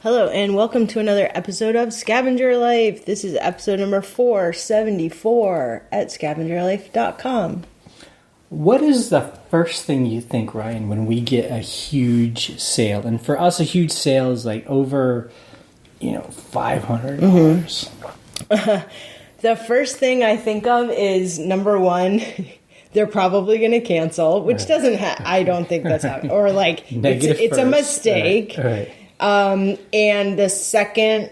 Hello, and welcome to another episode of Scavenger Life. This is episode number 474 at scavengerlife.com. What is the first thing you think, Ryan, when we get a huge sale? And for us, a huge sale is like over, $500. Mm-hmm. The first thing I think of is, number one, they're probably going to cancel, which doesn't I don't think that's happening. Or like, it's a mistake. Right. And the second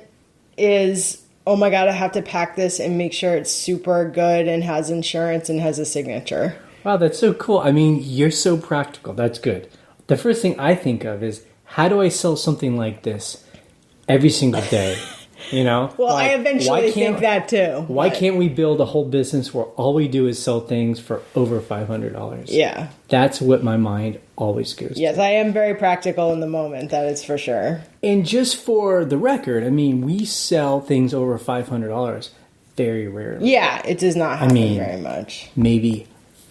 is, oh my God, I have to pack this and make sure it's super good and has insurance and has a signature. Wow, that's so cool. I mean, you're so practical. That's good. The first thing I think of is, how do I sell something like this every single day? Well, I eventually think that too. Why can't we build a whole business where all we do is sell things for over $500? Yeah. That's what my mind always goes to. Yes, I am very practical in the moment, that is for sure. And just for the record, I mean, we sell things over $500 very rarely. Yeah, it does not happen very much. Maybe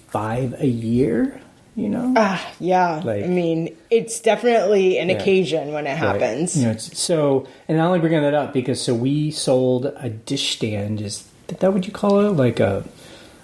5 a year, Yeah. Like, I mean, it's definitely an occasion when it happens. Right. And I only bringing that up because we sold a dish stand. Is that what you call it? Like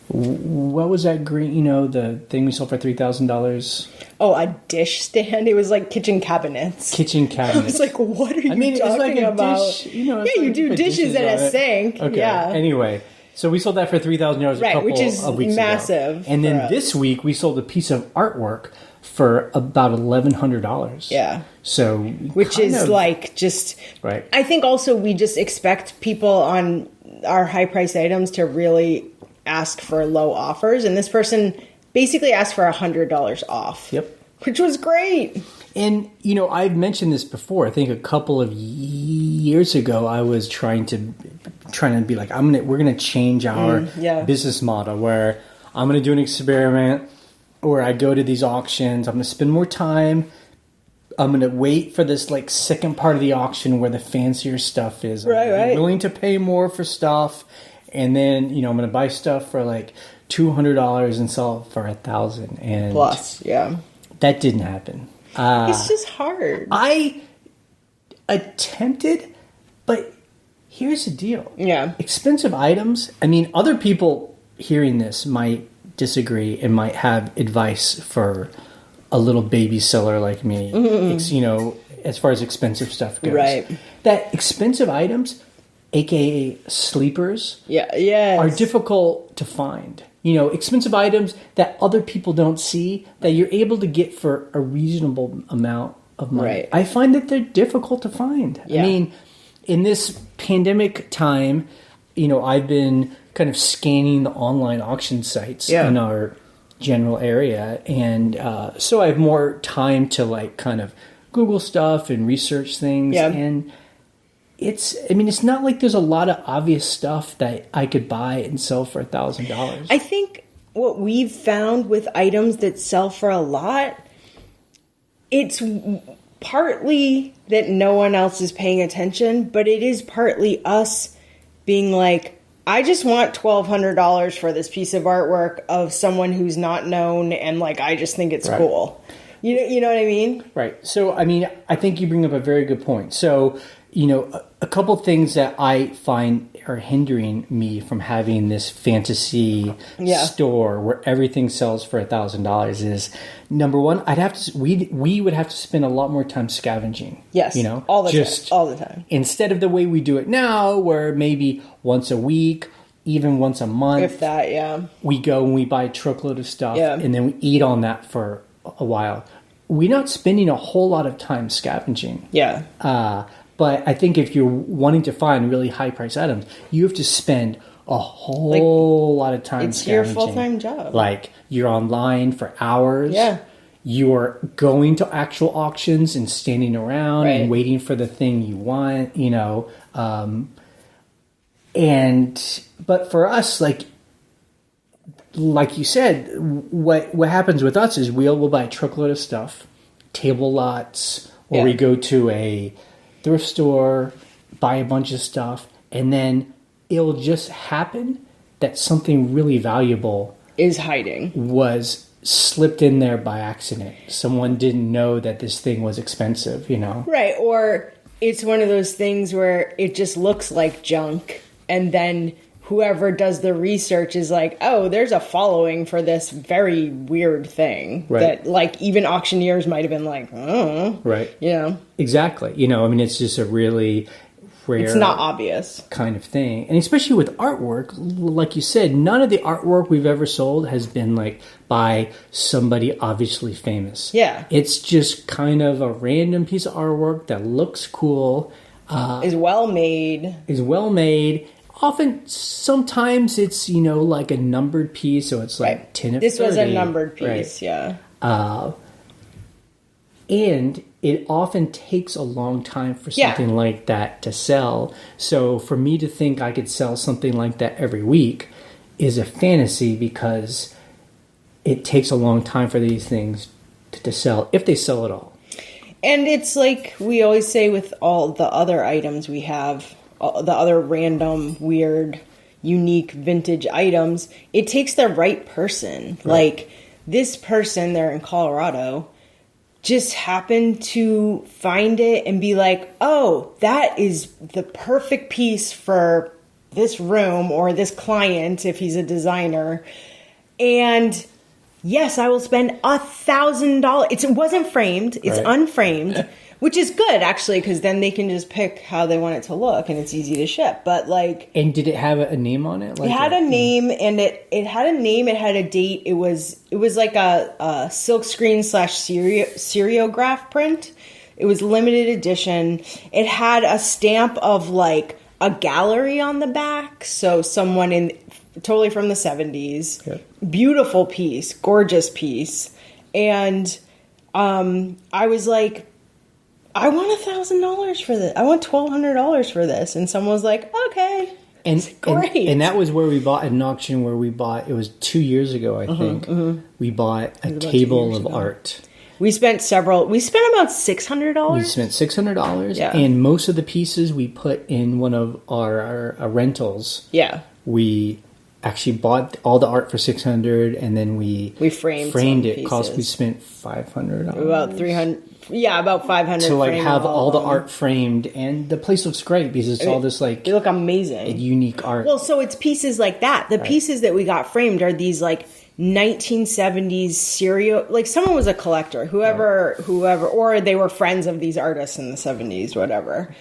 what was that green? The thing we sold for $3,000. Oh, a dish stand? It was like kitchen cabinets. Kitchen cabinets. I was like, what are you talking it's like a about? dish. You do dishes at a sink. Okay. Yeah. Anyway. So we sold that for $3,000 a couple which is of weeks massive ago. And then this week we sold a piece of artwork for about $1,100. Yeah. So which is like just right. I think also we just expect people on our high priced items to really ask for low offers, and this person basically asked for $100 off. Yep. Which was great. And I've mentioned this before. I think a couple of years ago I was trying to be like, we're gonna change our business model where I'm gonna do an experiment where I go to these auctions. I'm gonna spend more time. I'm gonna wait for this like second part of the auction where the fancier stuff is. I'm willing to pay more for stuff, and then I'm gonna buy stuff for like $200 and sell it for $1,000 and plus. Yeah, that didn't happen. It's just hard. I attempted, but here's the deal. Yeah. Expensive items. I mean, other people hearing this might disagree and might have advice for a little baby seller like me, as far as expensive stuff goes. Right. That expensive items, aka sleepers, are difficult to find. Expensive items that other people don't see that you're able to get for a reasonable amount of money. Right. I find that they're difficult to find. Yeah. I mean, in this pandemic time, I've been kind of scanning the online auction sites in our general area. And so I have more time to like kind of Google stuff and research things. Yeah. And it's not like there's a lot of obvious stuff that I could buy and sell for $1,000. I think what we've found with items that sell for a lot, it's partly that no one else is paying attention, but it is partly us being like, I just want $1,200 for this piece of artwork of someone who's not known, and like I just think it's cool. You know what I mean? Right. So, I think you bring up a very good point. So, a couple things that I find are hindering me from having this fantasy store where everything sells for $1,000 is, number one, we would have to spend a lot more time scavenging. Yes. All the time. Instead of the way we do it now, where maybe once a week, even once a month. If that, we go and we buy a truckload of stuff and then we eat on that for a while. We're not spending a whole lot of time scavenging. Yeah. But I think if you're wanting to find really high-priced items, you have to spend a whole lot of time it's scavenging. It's your full-time job. Like, you're online for hours. Yeah. You're going to actual auctions and standing around and waiting for the thing you want, But for us, like you said, what happens with us is we'll buy a truckload of stuff, table lots, or we go to a thrift store, buy a bunch of stuff, and then it'll just happen that something really valuable was slipped in there by accident. Someone didn't know that this thing was expensive, Right. Or it's one of those things where it just looks like junk, and then whoever does the research is like, oh, there's a following for this very weird thing that like even auctioneers might have been like, oh, exactly. I mean, it's just a really rare, it's not obvious kind of thing. And especially with artwork, like you said, none of the artwork we've ever sold has been like by somebody obviously famous. It's just kind of a random piece of artwork that looks cool, is well made. Often, sometimes it's, like a numbered piece, so it's like 10 of 30. This was a numbered piece, and it often takes a long time for something like that to sell. So for me to think I could sell something like that every week is a fantasy, because it takes a long time for these things to sell, if they sell at all. And it's like we always say with all the other items we have, the other random, weird, unique vintage items, it takes the right person. Like this person, they're in Colorado, just happened to find it and be like, oh, that is the perfect piece for this room or this client if he's a designer. And yes, I will spend $1,000. It wasn't framed. It's unframed. Which is good, actually, because then they can just pick how they want it to look, and it's easy to ship. But like, and did it have a name on it? Like it had a name, and it had a name. It had a date. It was like a silk screen / seriograph print. It was limited edition. It had a stamp of like a gallery on the back, so someone totally from the 70s. Yeah. Beautiful piece, gorgeous piece, and I was like, I want $1,000 for this. I want $1,200 for this. And someone was like, okay. And great. And that was where we bought at an auction where we bought, it was 2 years ago, I think. We bought a table of art. We spent about $600. We spent $600. Yeah. And most of the pieces we put in one of our rentals. Yeah. We actually bought all the art for $600, and then we framed it. We spent $500. About $300. Yeah, about $500 to like have all the art framed, and the place looks great because it's all this like they look amazing, unique art. Well, so it's pieces like that. The pieces that we got framed are these like 1970s serial. Like someone was a collector, whoever, or they were friends of these artists in the 70s, whatever.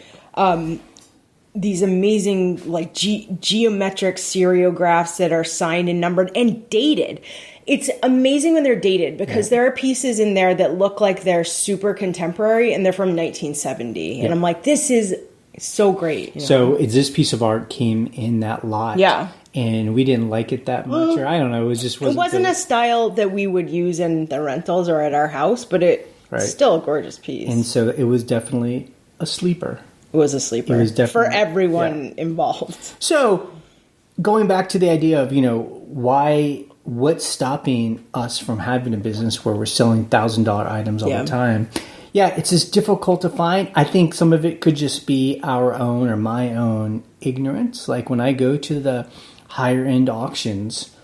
These amazing like geometric seriographs that are signed and numbered and dated. It's amazing when they're dated, because there are pieces in there that look like they're super contemporary and they're from 1970. And I'm like, this is so great. So this piece of art came in that lot. Yeah. And we didn't like it that much, or I don't know. It wasn't a style that we would use in the rentals or at our house, but it's still a gorgeous piece. And so it was definitely a sleeper. It was a sleeper. It was definitely, for everyone involved. So going back to the idea of, what's stopping us from having a business where we're selling $1,000 items all the time? Yeah, it's just difficult to find. I think some of it could just be our own or my own ignorance. Like when I go to the higher end auctions,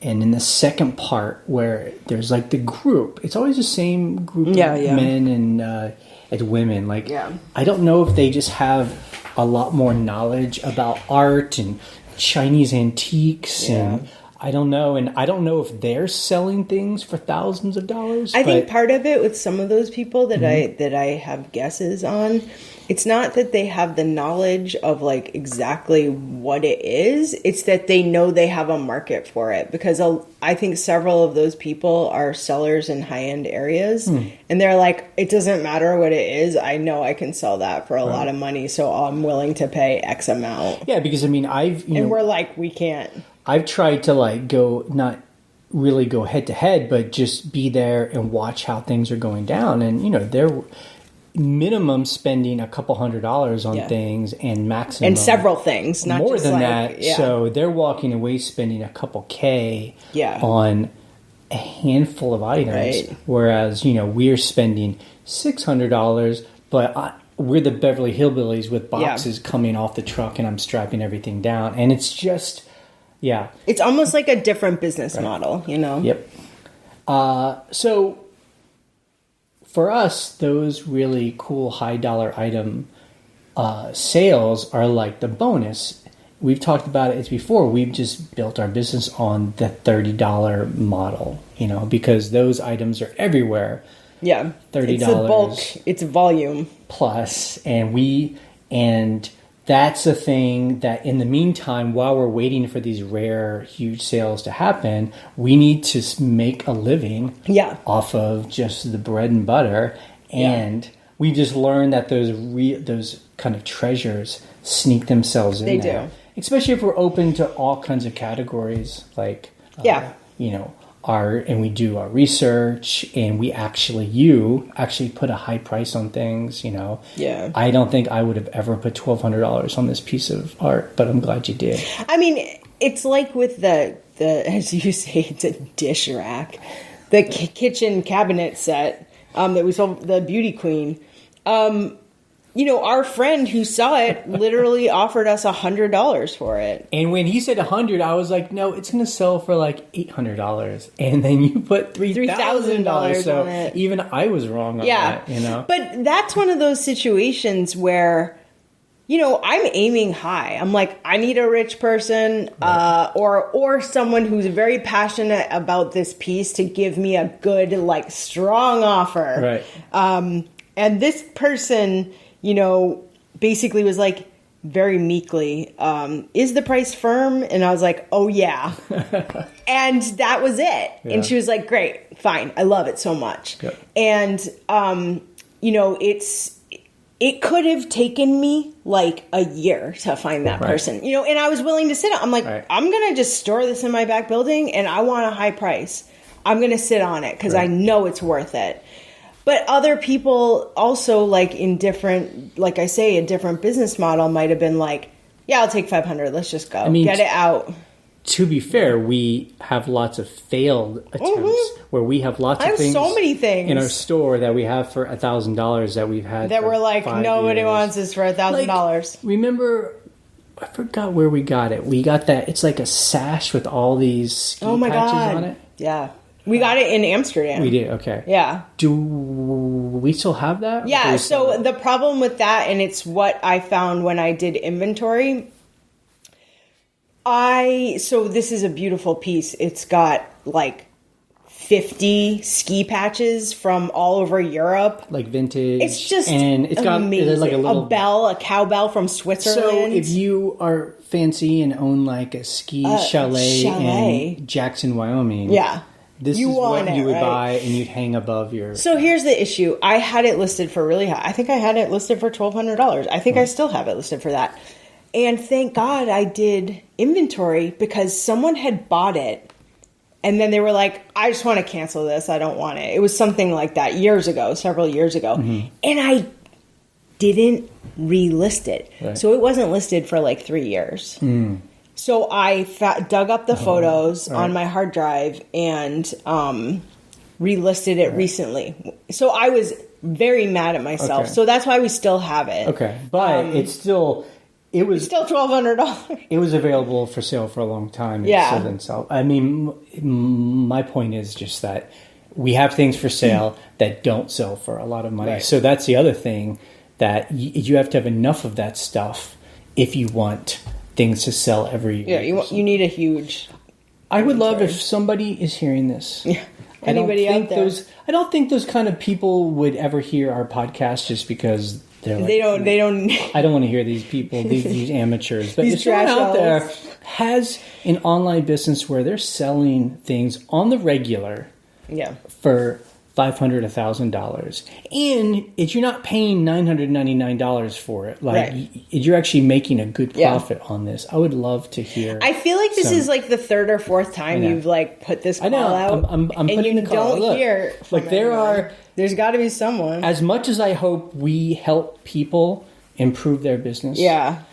and in the second part where there's like the group, it's always the same group of men and women. Like, I don't know if they just have a lot more knowledge about art and Chinese antiques and I don't know. And I don't know if they're selling things for thousands of dollars. I think part of it with some of those people that I have guesses on, it's not that they have the knowledge of like exactly what it is. It's that they know they have a market for it, because I think several of those people are sellers in high-end areas. And they're like, it doesn't matter what it is. I know I can sell that for a lot of money, so I'm willing to pay X amount. Yeah, because I mean, we're like, we can't. I've tried to like not really go head to head, but just be there and watch how things are going down. And, they're minimum spending a couple $100 on things, and maximum. And several things, not more just than that. Yeah. So they're walking away spending a couple K on a handful of items. Right. Whereas, we're spending $600, but we're the Beverly Hillbillies with boxes coming off the truck, and I'm strapping everything down. And it's just... Yeah. It's almost like a different business model, Yep. So for us, those really cool high dollar item sales are like the bonus. We've talked about it before. We've just built our business on the $30 model, because those items are everywhere. Yeah. $30. It's a bulk. It's a volume. Plus, and that's a thing that in the meantime, while we're waiting for these rare, huge sales to happen, we need to make a living off of just the bread and butter. And we just learned that those kind of treasures sneak themselves in there. They do. Especially if we're open to all kinds of categories, like, and we do our research, and you actually put a high price on things, Yeah. I don't think I would have ever put $1,200 on this piece of art, but I'm glad you did. I mean, it's like with the as you say, it's a dish rack, the kitchen cabinet set that we sold, the Beauty Queen. Our friend who saw it literally offered us $100 for it. And when he said $100, I was like, no, it's going to sell for like $800. And then you put $3,000 so on it. Even I was wrong on that, But that's one of those situations where, I'm aiming high. I'm like, I need a rich person or someone who's very passionate about this piece to give me a good, like, strong offer. Right. And this person, basically was like very meekly, is the price firm? And I was like, oh yeah. And that was it. Yeah. And she was like, great, fine. I love it so much. Yep. And, it could have taken me like a year to find that person, and I was willing to sit on. I'm like, I'm going to just store this in my back building and I want a high price. I'm going to sit on it because I know it's worth it. But other people also, like, in different, like I say, a different business model might have been like, yeah, I'll take 500. Let's just go. Get it out. To be fair, we have lots of failed attempts where we have lots of things. So many things in our store that we have for $1,000 that we've had. That we're like, nobody wants this for $1,000. Like, remember, I forgot where we got it. We got that. It's like a sash with all these ski patches on it. Yeah. We got it in Amsterdam. We did, okay. Yeah. Do we still have that? Yeah, so the problem with that, and it's what I found when I did inventory, so this is a beautiful piece. It's got like 50 ski patches from all over Europe. Like vintage. It's just and it's amazing. Got like a cowbell from Switzerland. So if you are fancy and own like a ski chalet in Jackson, Wyoming. Yeah. This is what you would buy and you'd hang above your... So here's the issue. I had it listed for really high. I think I had it listed for $1,200. I think I still have it listed for that. And thank God I did inventory because someone had bought it. And then they were like, I just want to cancel this. I don't want it. It was something like that several years ago. Mm-hmm. And I didn't relist it. Right. So it wasn't listed for like 3 years. Mm. So I dug up the photos on my hard drive and relisted it recently. So I was very mad at myself. Okay. So that's why we still have it. Okay, but it's still $1,200. It was available for sale for a long time. Yeah. Still didn't sell. I mean, my point is just that we have things for sale that don't sell for a lot of money. Right. So that's the other thing, that you have to have enough of that stuff if you want things to sell every year. Yeah, you need a huge... I would love if somebody is hearing this. Yeah. Anybody out there? I don't think those kind of people would ever hear our podcast just because they're like... They don't... I don't want to hear these people, these amateurs. But if someone out there has an online business where they're selling things on the regular for $500, $1,000, and you're not paying $999 for it. Like you're actually making a good profit on this. I would love to hear. I feel like this is like the third or fourth time you've like put this call out. I'm putting the call. Don't hear. Like there's got to be someone. As much as I hope we help people improve their business. Yeah.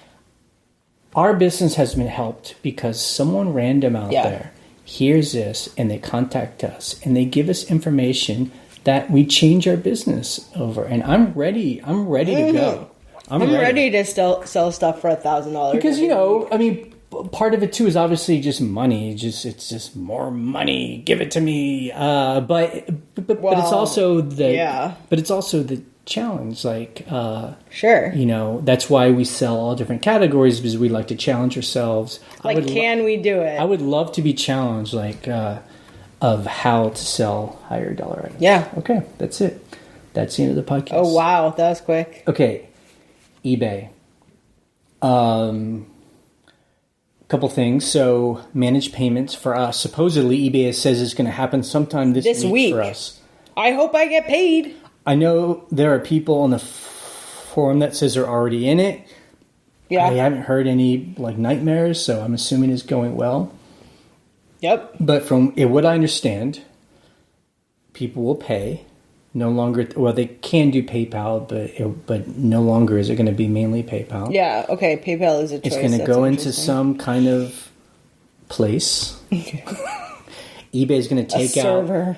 Our business has been helped because someone random out there hears this and they contact us and they give us information that we change our business over. And I'm ready to go. I'm ready to sell stuff for $1,000. Because, I mean, part of it too is obviously just money. It's just more money. Give it to me. But it's also the challenge. Like, sure. You know, that's why we sell all different categories, because we like to challenge ourselves. Like, can we do it? I would love to be challenged, like, of how to sell higher dollar items. Yeah. Okay, that's it. That's the end of the podcast. Oh, wow. That was quick. Okay. eBay. Couple things. So, managed payments for us. Supposedly, eBay says it's going to happen sometime this week for us. I hope I get paid. I know there are people on the forum that says they're already in it. Yeah. I haven't heard any like nightmares, so I'm assuming it's going well. Yep. But from what I understand, people will pay. No longer, well, they can do PayPal, but no longer is it going to be mainly PayPal. Yeah. Okay. PayPal is a choice. It's going to go into some kind of place. eBay is going to take server.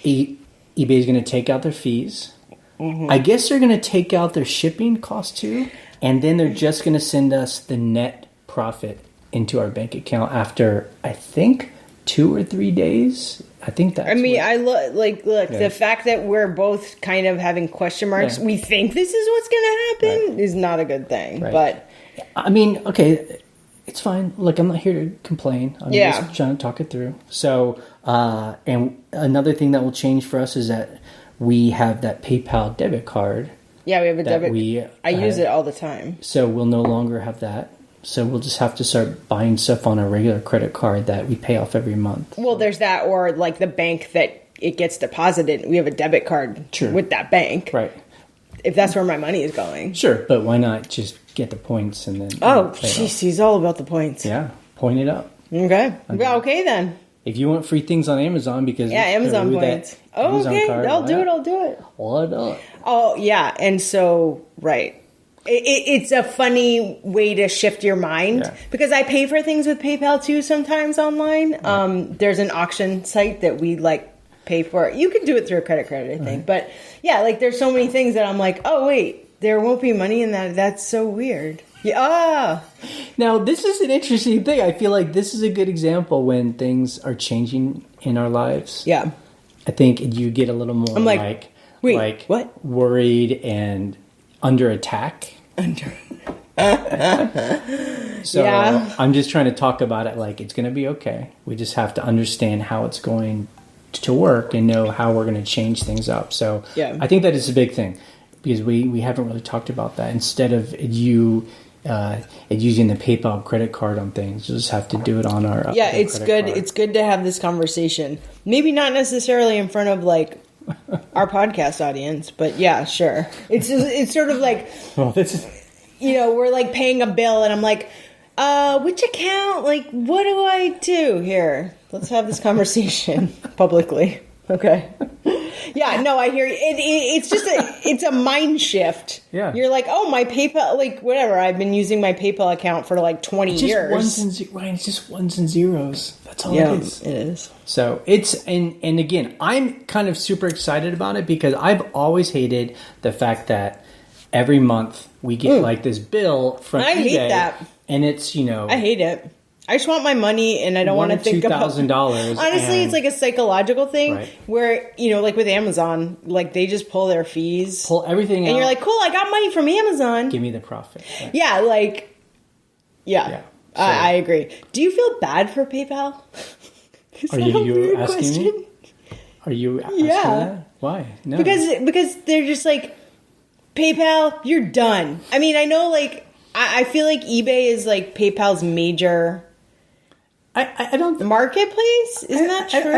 eBay is going to take out their fees. Mm-hmm. I guess they're going to take out their shipping cost too, and then they're just going to send us the net profit into our bank account after, I think, 2 or 3 days. I think that's. I mean, the fact that we're both kind of having question marks. Yeah. We think this is what's going to happen is not a good thing. Right. But I mean, okay, it's fine. Look, I'm not here to complain. I'm just trying to talk it through. So, and another thing that will change for us is that we have that PayPal debit card. Yeah, we have a debit. I use it all the time. So we'll no longer have that. So we'll just have to start buying stuff on a regular credit card that we pay off every month. Well, there's that, or like the bank that it gets deposited. We have a debit card with that bank. Right. If that's where my money is going. Sure, but why not just get the points and then... Oh, jeez, he's all about the points. Yeah, point it up. Okay. Okay, then. If you want free things on Amazon, because... Yeah, Amazon points. Oh, Amazon okay, card, I'll do it. Why not? Oh, yeah, and so, right. It's a funny way to shift your mind because I pay for things with PayPal too sometimes online. There's an auction site that we like pay for. You can do it through a credit card, I think. But yeah, like there's so many things that I'm like, oh wait, there won't be money in that. That's so weird. Yeah. Now this is an interesting thing. I feel like this is a good example when things are changing in our lives. Yeah. I think you get a little more I'm like wait, what? Worried and under attack. So I'm just trying to talk about it like it's going to be okay. We just have to understand how it's going to work and know how we're going to change things up. So I think that is a big thing because we haven't really talked about that. Instead of using the PayPal credit card on things, you just have to do it on our it's good. Card. It's good to have this conversation. Maybe not necessarily in front of like our podcast audience, but yeah, sure. It's sort of like, well, this is, we're like paying a bill and I'm like, which account? Like, what do I do here? Let's have this conversation publicly. Okay. Yeah, no, I hear you. It's a mind shift. Yeah. You're like, oh, my PayPal, like, whatever. I've been using my PayPal account for like 20 years. It's just ones and zeros. That's all it is. It is. So it's, and again, I'm kind of super excited about it because I've always hated the fact that every month we get like this bill from eBay. I hate that. And it's, I hate it. I just want my money, and I don't want to think about $2,000. Honestly, it's like a psychological thing where, like with Amazon, like they just pull their fees. Pull everything out. And you're like, cool, I got money from Amazon. Give me the profit. Right. Yeah, like, so, I agree. Do you feel bad for PayPal? Are you asking me? Are you asking that? Why? No. Because they're just like, PayPal, you're done. I mean, I know, like, I feel like eBay is like PayPal's major... I don't... Marketplace? Isn't that true?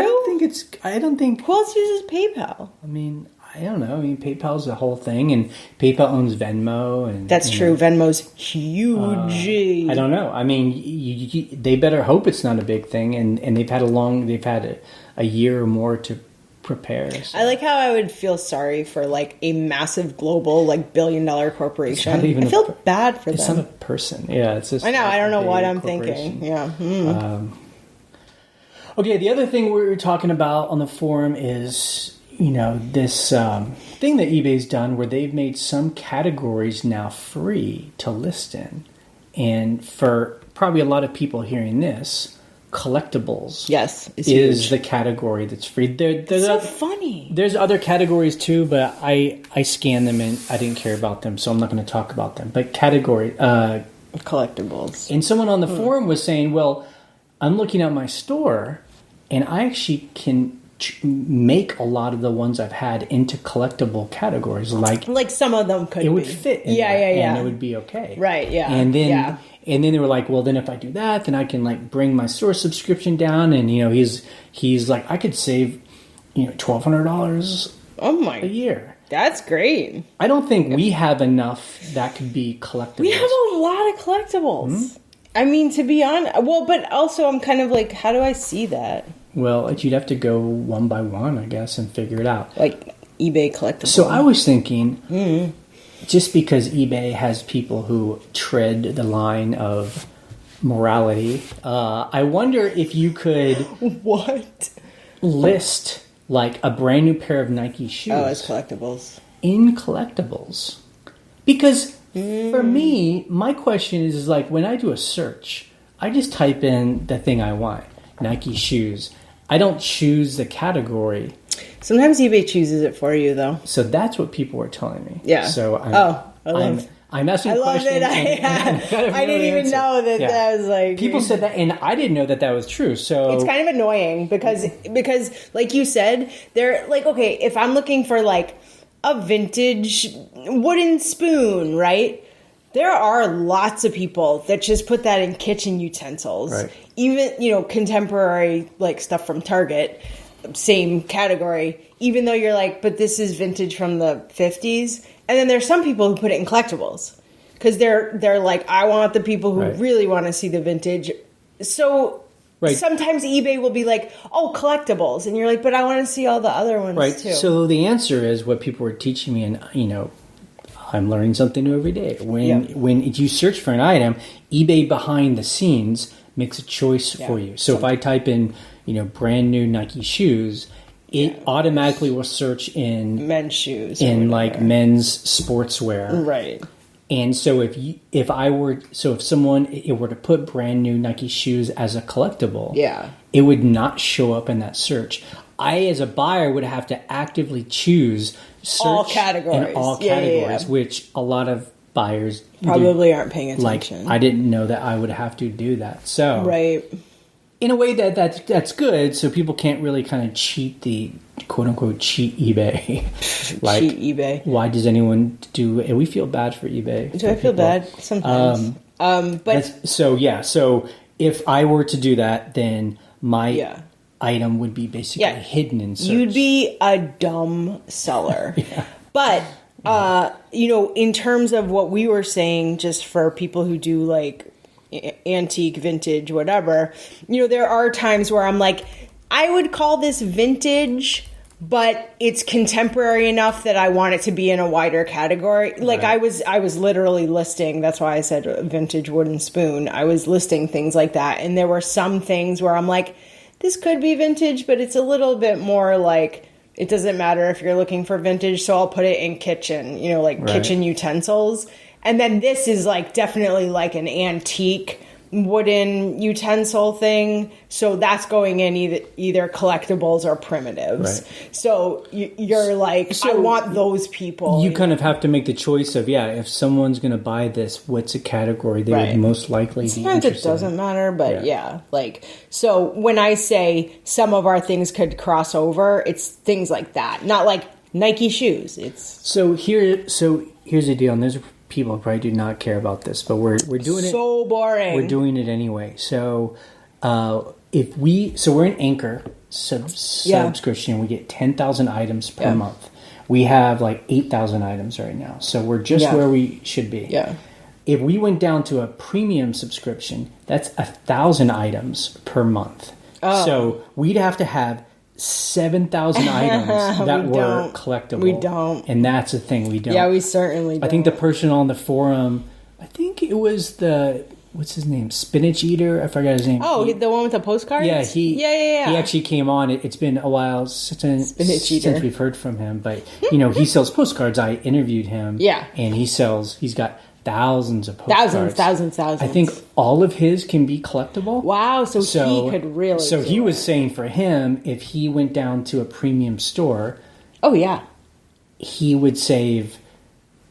I don't think... Who else uses PayPal? I mean, I don't know. I mean, PayPal's the whole thing, and PayPal owns Venmo. And that's true. Venmo's huge. I don't know. I mean, they better hope it's not a big thing, and they've had a year or more to prepare. So. I like how I would feel sorry for like a massive global like billion-dollar corporation. I feel bad for them. It's not a person. Yeah, it's just. I know. I don't know what I'm thinking. Yeah. Okay. The other thing we were talking about on the forum is this thing that eBay's done where they've made some categories now free to list in, and for probably a lot of people hearing this, collectibles. Yes, is the category that's free. There's so funny. There's other categories too, but I scanned them and I didn't care about them, so I'm not going to talk about them. But collectibles. And someone on the forum was saying, well, I'm looking at my store and I actually can make a lot of the ones I've had into collectible categories. Like some of them could it would fit in and it would be okay. Right, yeah. And then they were like, well, then if I do that, then I can like bring my store subscription down. And, you know, he's like, I could save, you know, $1,200 a year. That's great. I don't think we have enough that could be collectibles. We have a lot of collectibles. Mm-hmm. I mean, to be honest, well, but also I'm kind of like, how do I see that? Well, you'd have to go one by one, I guess, and figure it out. Like eBay collectibles. So I was thinking, just because eBay has people who tread the line of morality, I wonder if you could list like a brand new pair of Nike shoes. Oh, as collectibles. In collectibles. Because for me, my question is like when I do a search, I just type in the thing I want. Nike shoes. I don't choose the category. Sometimes eBay chooses it for you, though. So that's what people were telling me. Yeah. So I'm asking questions. I didn't even know that was like... People said that, and I didn't know that was true, so... It's kind of annoying, because like you said, they're like, okay, if I'm looking for, like, a vintage wooden spoon, right? There are lots of people that just put that in kitchen utensils. Right. Even, you know, contemporary, like, stuff from Target, same category, even though you're like, but this is vintage from the 50s. And then there's some people who put it in collectibles because they're like, I want the people who really want to see the vintage. So sometimes eBay will be like, oh, collectibles. And you're like, but I want to see all the other ones too. So the answer is what people were teaching me, and, you know, I'm learning something new every day. When you search for an item, eBay behind the scenes makes a choice for you. So if I type in, you know, brand new Nike shoes, it automatically will search in men's shoes, in like men's sportswear, right? And so if someone were to put brand new Nike shoes as a collectible, it would not show up in that search. I, as a buyer, would have to actively choose all categories, which a lot of buyers probably aren't paying attention. Like, I didn't know that I would have to do that. So in a way that's good, so people can't really kind of cheat the quote-unquote cheat eBay. Like, cheat eBay. Why does anyone do it? And we feel bad for eBay. Do I feel bad? Sometimes. But so if I were to do that, then my item would be basically hidden in search. You'd be a dumb seller. But, you know, in terms of what we were saying, just for people who do like antique, vintage, whatever, you know, there are times where I'm like, I would call this vintage, but it's contemporary enough that I want it to be in a wider category. Like I was literally listing, that's why I said vintage wooden spoon. I was listing things like that. And there were some things where I'm like, this could be vintage, but it's a little bit more like, it doesn't matter if you're looking for vintage, so I'll put it in kitchen, you know, like kitchen utensils. And then this is like definitely like an antique wooden utensil thing. So that's going in either collectibles or primitives. So you're like, I want those people. You kind of have to make the choice of, if someone's going to buy this, what's a category they would most likely be interested in. Sometimes it doesn't matter, but like, so when I say some of our things could cross over, it's things like that. Not like Nike shoes. So here's the deal, and there's people probably do not care about this, but we're doing it. So boring. We're doing it anyway. So we're an Anchor subscription. We get 10,000 items per month. We have like 8,000 items right now. So we're just where we should be. If we went down to a premium subscription, that's 1,000 items per month. So we'd have to have 7,000 items that were collectible. We don't. And that's the thing, we don't. Yeah, we certainly don't. I think the person on the forum, I think it was what's his name? Spinach Eater? I forgot his name. Oh, the one with the postcards? Yeah, he actually came on. It's been a while since we've heard from him. But, you know, he sells postcards. I interviewed him. Yeah. And he's got thousands of postcards. Thousands. I think all of his can be collectible. Wow, so he could really. So he was saying for him, if he went down to a premium store, oh yeah, he would save.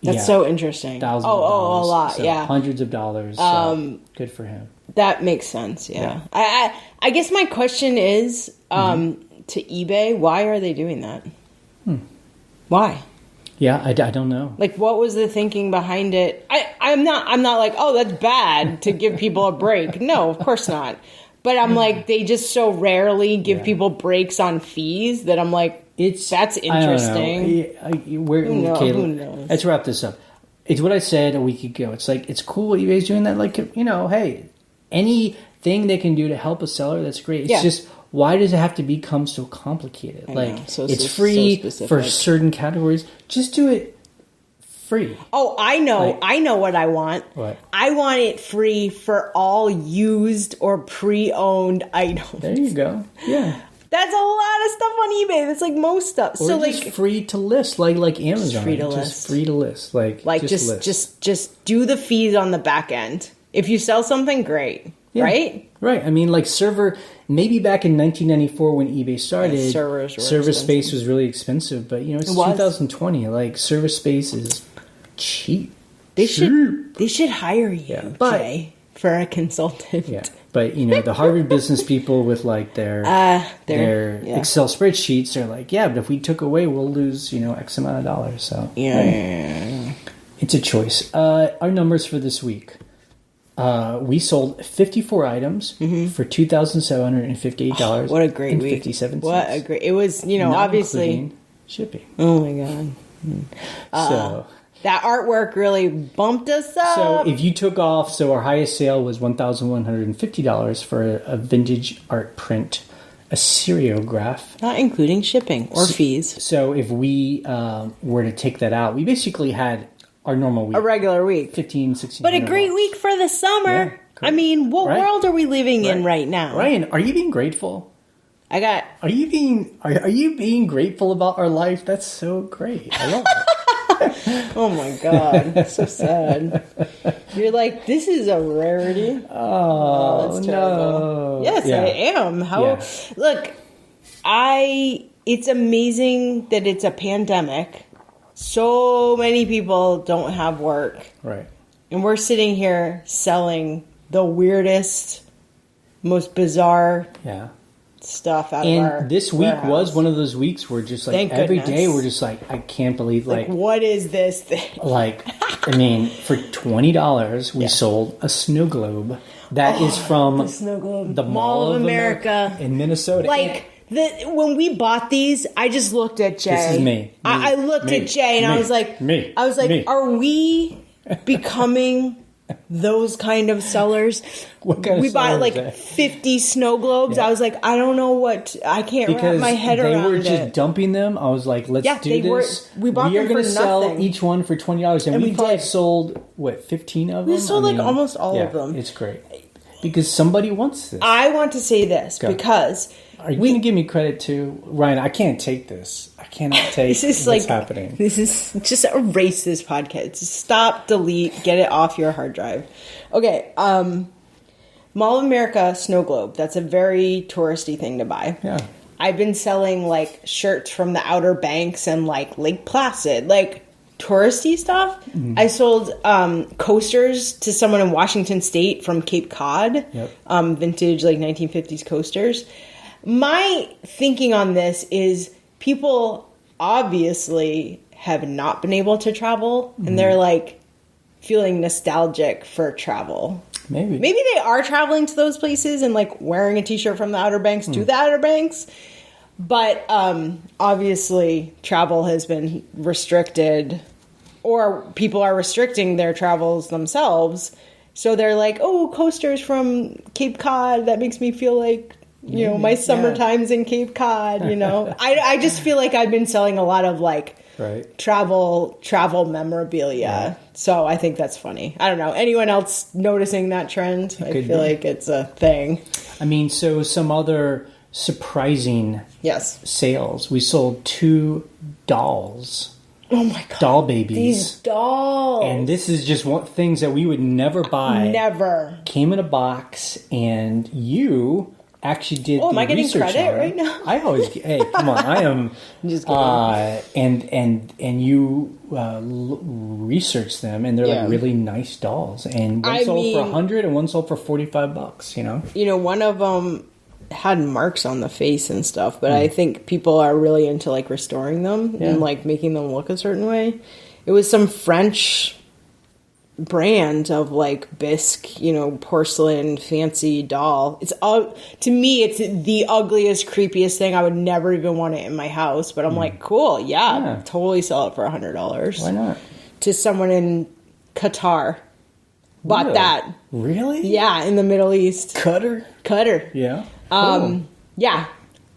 That's so interesting. Thousands of dollars. A lot, so yeah. Hundreds of dollars. So good for him. That makes sense, yeah. I guess my question is, to eBay, why are they doing that? Why? Yeah, I don't know. Like, what was the thinking behind it? I'm not like, oh, that's bad to give people a break. No, of course not. But I'm like, they just so rarely give people breaks on fees that I'm like, that's interesting. Who knows? Let's wrap this up. It's what I said a week ago. It's like, it's cool eBay's doing that. Like, hey, anything they can do to help a seller, that's great. It's just, why does it have to become so complicated? It's free for certain categories. Just do it free. Oh, I know. I know what I want. What? I want it free for all used or pre-owned items. There you go. Yeah. That's a lot of stuff on eBay. That's like most stuff. Or so just free to list, like Amazon. Just free to list. Just do the fees on the back end. If you sell something, great. Yeah. Right? Right. I mean, like maybe back in 1994 when eBay started, server space was really expensive. But, it's 2020. Like, server space is cheap. They should hire you, Jay, for a consultant. Yeah. But, the Harvard business people with, like, their Excel spreadsheets are like, but if we took away, we'll lose, X amount of dollars. So, yeah. It's a choice. Our numbers for this week. We sold 54 items for $2,758. What a great week. 57 What a great... It was, obviously... shipping. Oh, my God. So... that artwork really bumped us up. So if you took off... So our highest sale was $1,150 for a vintage art print, a seriograph. Not including shipping or fees. So if we were to take that out, we basically had... our normal week. A regular week. 15, 16. But a great week for the summer. Yeah, I mean, what world are we living in right now? Ryan, are you being grateful? Are you being grateful about our life? That's so great. I love it. Oh my God. That's so sad. You're like, this is a rarity. Oh, that's terrible. No. Yes, I am. Look, it's amazing that it's a pandemic. So many people don't have work. Right. And we're sitting here selling the weirdest, most bizarre stuff out of our And this week warehouse. Was one of those weeks where just like Thank every goodness. day we're just like, I can't believe like what is this thing? Like, I mean, for $20 we sold a snow globe that is from the Mall of America in Minnesota. Like, when we bought these, I just looked at Jay. This is me. I looked at Jay and I was like, are we becoming those kind of sellers? What kind of we bought like 50 snow globes. I was like, I don't know I can't wrap my head around it. They were just dumping them. I was like, let's do this. We bought them for nothing. We are going to sell each one for $20. And we probably sold, 15 of them? We sold almost all of them. It's great. Because somebody wants this. I want to say this because... Are you going to give me credit too? Ryan, I can't take this. I cannot take what's happening. This is just erase this podcast. Just stop, delete, get it off your hard drive. Okay. Mall of America snow globe. That's a very touristy thing to buy. Yeah. I've been selling like shirts from the Outer Banks and like Lake Placid, like touristy stuff. Mm-hmm. I sold coasters to someone in Washington State from Cape Cod. Yep. Vintage like 1950s coasters. My thinking on this is people obviously have not been able to travel and they're like feeling nostalgic for travel. Maybe they are traveling to those places and like wearing a t-shirt from the Outer Banks to the Outer Banks. But obviously travel has been restricted or people are restricting their travels themselves. So they're like, oh, coasters from Cape Cod. That makes me feel like my summer times in Cape Cod, I just feel like I've been selling a lot of like travel memorabilia. Yeah. So I think that's funny. I don't know. Anyone else noticing that trend? I feel like it's a thing. I mean, so some other surprising sales. We sold 2 dolls Oh my God. Doll babies. These dolls. And this is just things that we would never buy. Never. Came in a box, and you actually did. Oh, am I getting credit right now? I always. Hey, come on! I am. Just kidding. And you researched them, and they're like really nice dolls. And one sold for $100, and one sold for $45. You know, one of them had marks on the face and stuff, but I think people are really into like restoring them and like making them look a certain way. It was some French brand of like bisque, porcelain fancy doll. It's to me, it's the ugliest, creepiest thing. I would never even want it in my house, but I'm like, cool, totally sell it for $100. Why not? To someone in Qatar. Bought that. Really? Yeah, in the Middle East. Cutter. Yeah. Cool. Yeah.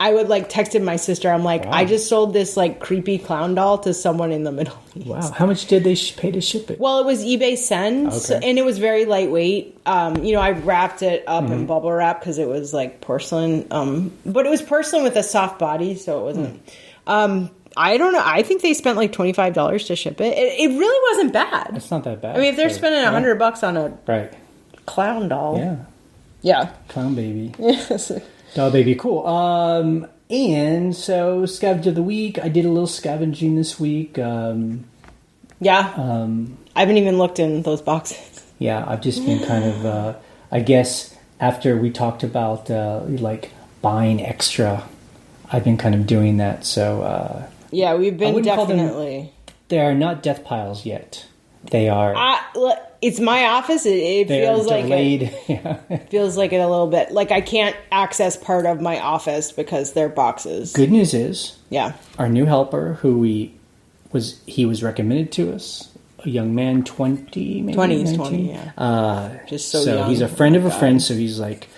I would like texted my sister. I'm like, I just sold this like creepy clown doll to someone in the Middle East. Wow. How much did they pay to ship it? Well, it was eBay sends, and it was very lightweight. I wrapped it up in bubble wrap because it was like porcelain. But it was porcelain with a soft body, so it wasn't. I don't know. I think they spent like $25 to ship it. It really wasn't bad. It's not that bad. I mean, if they're spending $100 on a clown doll, yeah, clown baby, yes. Doll baby, cool. And so Scavenger of the week. I did a little scavenging this week. I haven't even looked in those boxes. Yeah, I've just been kind of. I guess after we talked about like buying extra, I've been kind of doing that. So yeah, we've been definitely. They are not death piles yet. They are. It's my office. It feels delayed. Like it feels like it a little bit. Like I can't access part of my office because they're boxes. Good news is, our new helper, who he was recommended to us, a young man, 20, maybe 20, yeah. Just so young. He's a friend of a friend, so he's like,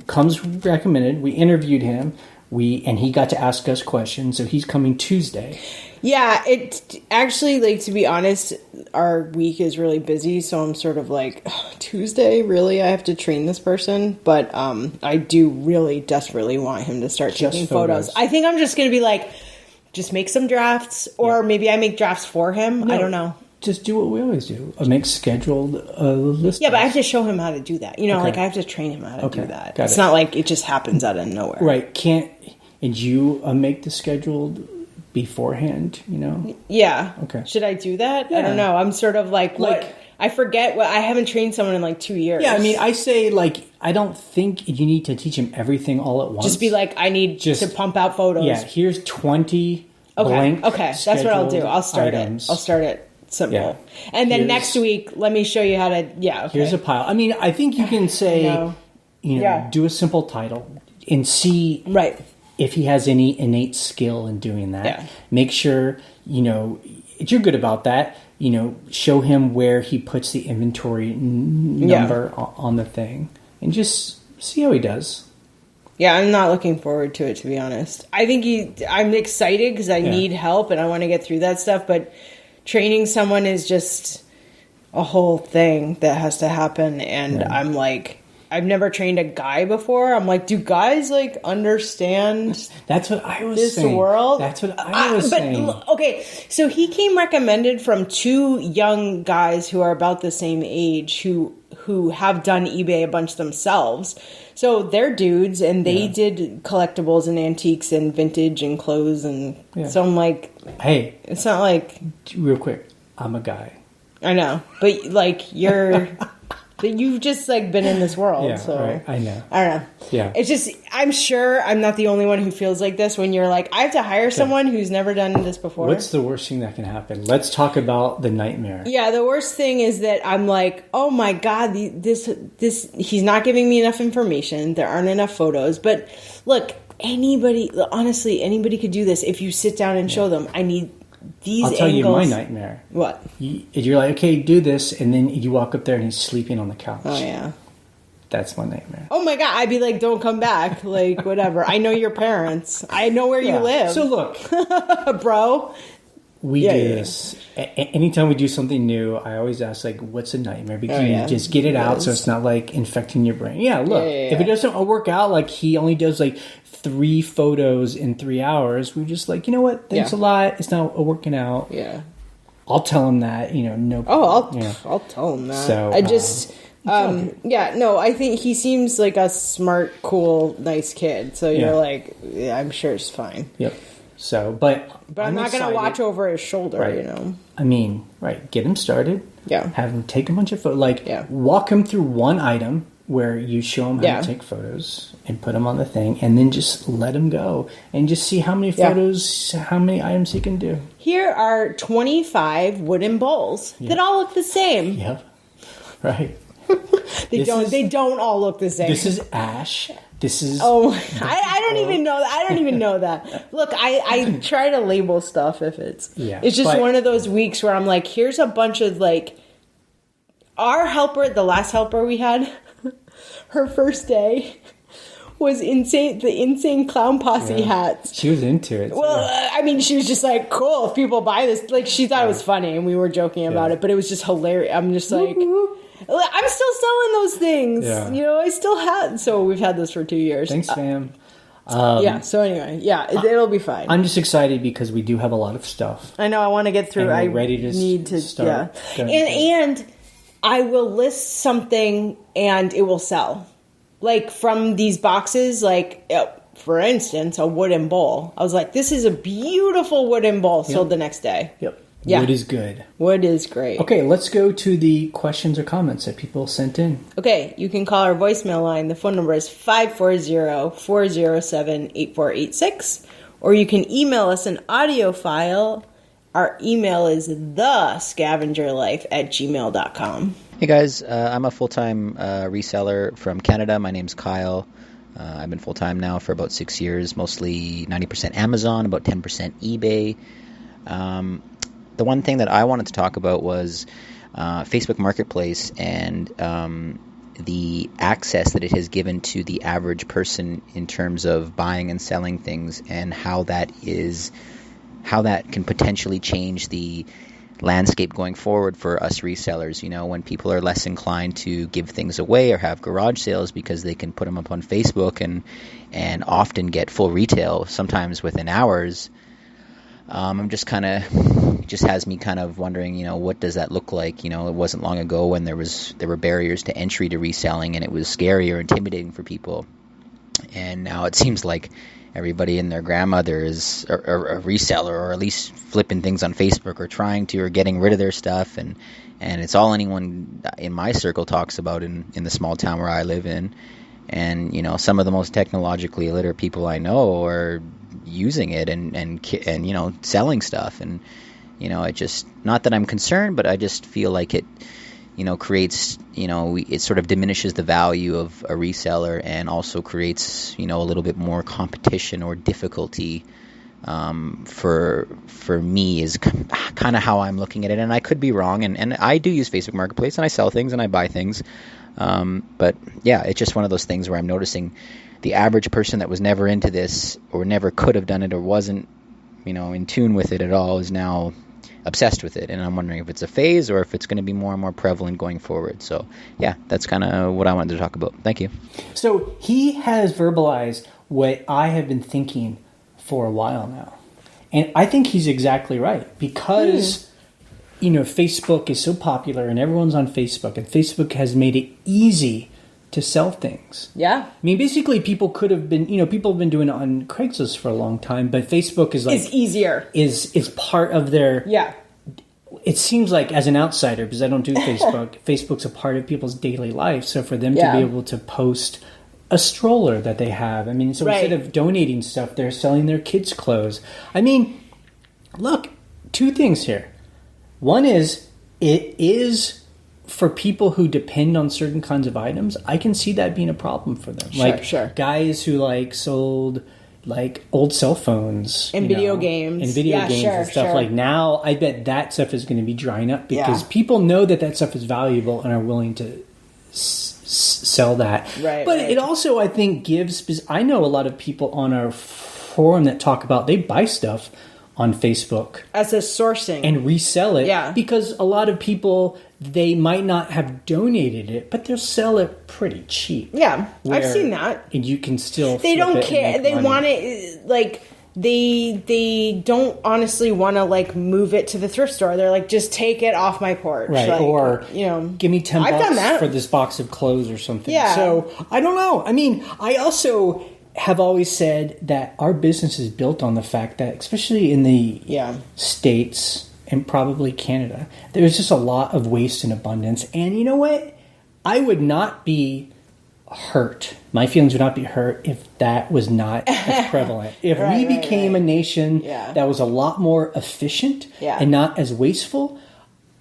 comes recommended. We interviewed him. And he got to ask us questions, so he's coming Tuesday. Yeah, it actually, like, to be honest, our week is really busy, so I'm sort of like, Tuesday, really? I have to train this person? But I do really desperately want him to start taking photos. I think I'm just going to be like, just make some drafts, or maybe I make drafts for him. No, I don't know. Just do what we always do. Make scheduled lists. Yeah, but I have to show him how to do that. Like I have to train him how to do that. It's not like it just happens out of nowhere. Right. And you make the scheduled beforehand, Yeah. Okay. Should I do that? Yeah. I don't know. I'm sort of like what I forget I haven't trained someone in like 2 years. Yeah, I mean, I say like I don't think you need to teach him everything all at once. Just be like, I need to pump out photos. Yeah, here's 20 blank. Okay, that's what I'll do. I'll start it. Simple. Yeah. And then next week, let me show you how to, Here's a pile. I mean, I think you can say, do a simple title and see if he has any innate skill in doing that. Yeah. Make sure, if you're good about that, show him where he puts the inventory number on the thing and just see how he does. Yeah, I'm not looking forward to it, to be honest. I think I'm excited because I need help and I want to get through that stuff, but training someone is just a whole thing that has to happen. And I'm like, I've never trained a guy before. I'm like, do guys like understand? That's what I was saying. This world? That's what I was saying. Okay, so he came recommended from 2 young guys who are about the same age who have done eBay a bunch themselves. So they're dudes, and they did collectibles and antiques and vintage and clothes, and so I'm like, hey, it's not like real quick. I'm a guy. I know, but like you've just like been in this world. Yeah, so right. I know. I don't know. Yeah, it's just I'm sure I'm not the only one who feels like this when you're like I have to hire someone who's never done this before. What's the worst thing that can happen? Let's talk about the nightmare. Yeah, the worst thing is that I'm like, oh my god, this he's not giving me enough information. There aren't enough photos. But look, honestly, anybody could do this if you sit down and show them. I need these angles. I'll tell you my nightmare. What? You're like, okay, do this, and then you walk up there and he's sleeping on the couch. Oh yeah. That's my nightmare. Oh my god, I'd be like, don't come back. Like, whatever. I know your parents. I know where you live. So look. Bro. we do this. Anytime we do something new, I always ask, like, what's a nightmare? Because you just get it out so it's not, like, infecting your brain. Yeah, look, if it doesn't work out, like, he only does, like, 3 photos in 3 hours, we're just like, you know what? Thanks a lot. It's not working out. Yeah. I'll tell him that, no. I'll tell him that. So, I just... I think he seems like a smart, cool, nice kid. So you're like, I'm sure it's fine. Yep. So, but I'm not going to watch over his shoulder, I mean, get him started. Yeah. Have him take a bunch of photos. Walk him through one item where you show him how to take photos and put them on the thing, and then just let him go and just see how many photos, how many items he can do. Here are 25 wooden bowls that all look the same. Yep. Right. They don't all look the same. This is ash. This is... Oh, I don't even know that. I don't even know that. Look, I try to label stuff if it's... Yeah, it's just one of those weeks where I'm like, here's a bunch of, like... Our helper, the last helper we had, her first day was insane. The insane clown posse hats. She was into it. Well, I mean, she was just like, cool, if people buy this. Like, she thought it was funny, and we were joking about it, but it was just hilarious. I'm just like... I'm still selling those things. Yeah. I still have. So we've had this for 2 years. Thanks, fam. So anyway, it'll be fine. I'm just excited because we do have a lot of stuff. I know. I want to get through. And we're ready to need to start. And I will list something and it will sell. Like from these boxes, like for instance, a wooden bowl. I was like, this is a beautiful wooden bowl. Sold the next day. Yep. Yeah. Wood is good. Wood is great. Okay, let's go to the questions or comments that people sent in. Okay, you can call our voicemail line. The phone number is 540-407-8486. Or you can email us an audio file. Our email is thescavengerlife@gmail.com. Hey guys, I'm a full-time reseller from Canada. My name's Kyle. I've been full-time now for about 6 years, mostly 90% Amazon, about 10% eBay. The one thing that I wanted to talk about was Facebook Marketplace and the access that it has given to the average person in terms of buying and selling things, and how that can potentially change the landscape going forward for us resellers. When people are less inclined to give things away or have garage sales because they can put them up on Facebook and often get full retail, sometimes within hours. I'm just has me kind of wondering, what does that look like? It wasn't long ago when there were barriers to entry to reselling, and it was scary or intimidating for people. And now it seems like everybody and their grandmother is a reseller, or at least flipping things on Facebook, or trying to, or getting rid of their stuff. And it's all anyone in my circle talks about in the small town where I live in. And, some of the most technologically illiterate people I know are using it and selling stuff. And, it just, not that I'm concerned, but I just feel like it, creates, it sort of diminishes the value of a reseller, and also creates, a little bit more competition or difficulty for me, is kind of how I'm looking at it. And I could be wrong, and I do use Facebook Marketplace, and I sell things and I buy things. But yeah, it's just one of those things where I'm noticing the average person that was never into this, or never could have done it, or wasn't, in tune with it at all, is now obsessed with it. And I'm wondering if it's a phase, or if it's going to be more and more prevalent going forward. So yeah, that's kind of what I wanted to talk about. Thank you. So he has verbalized what I have been thinking for a while now. And I think he's exactly right, because Facebook is so popular and everyone's on Facebook, and Facebook has made it easy to sell things. Yeah. I mean, basically people could have been, people have been doing it on Craigslist for a long time, but Facebook is like... It's easier. Is part of their... Yeah. It seems like, as an outsider, because I don't do Facebook, Facebook's a part of people's daily life. So for them to be able to post a stroller that they have, I mean, so instead of donating stuff, they're selling their kids' clothes. I mean, look, 2 things here. One is, it is... for people who depend on certain kinds of items, I can see that being a problem for them. Sure. Guys who sold old cell phones and video games and stuff. Like, now I bet that stuff is going to be drying up, because people know that stuff is valuable and are willing to sell that. Right. But it also, I think, gives, because I know a lot of people on our forum that talk about, they buy stuff on Facebook as a sourcing and resell it. Yeah. Because a lot of people, they might not have donated it, but they'll sell it pretty cheap. Yeah, I've seen that. And you can still They don't care. They want it like they don't honestly want to like move it to the thrift store. They're like, just take it off my porch. Right. Like, or, give me $10 I've done that. for this box of clothes or something. Yeah. So I don't know. I mean, I also have always said that our business is built on the fact that, especially in the States and probably Canada, there's just a lot of waste and abundance. And you know what? I would not be hurt. My feelings would not be hurt if that was not as prevalent. If we became a nation that was a lot more efficient and not as wasteful,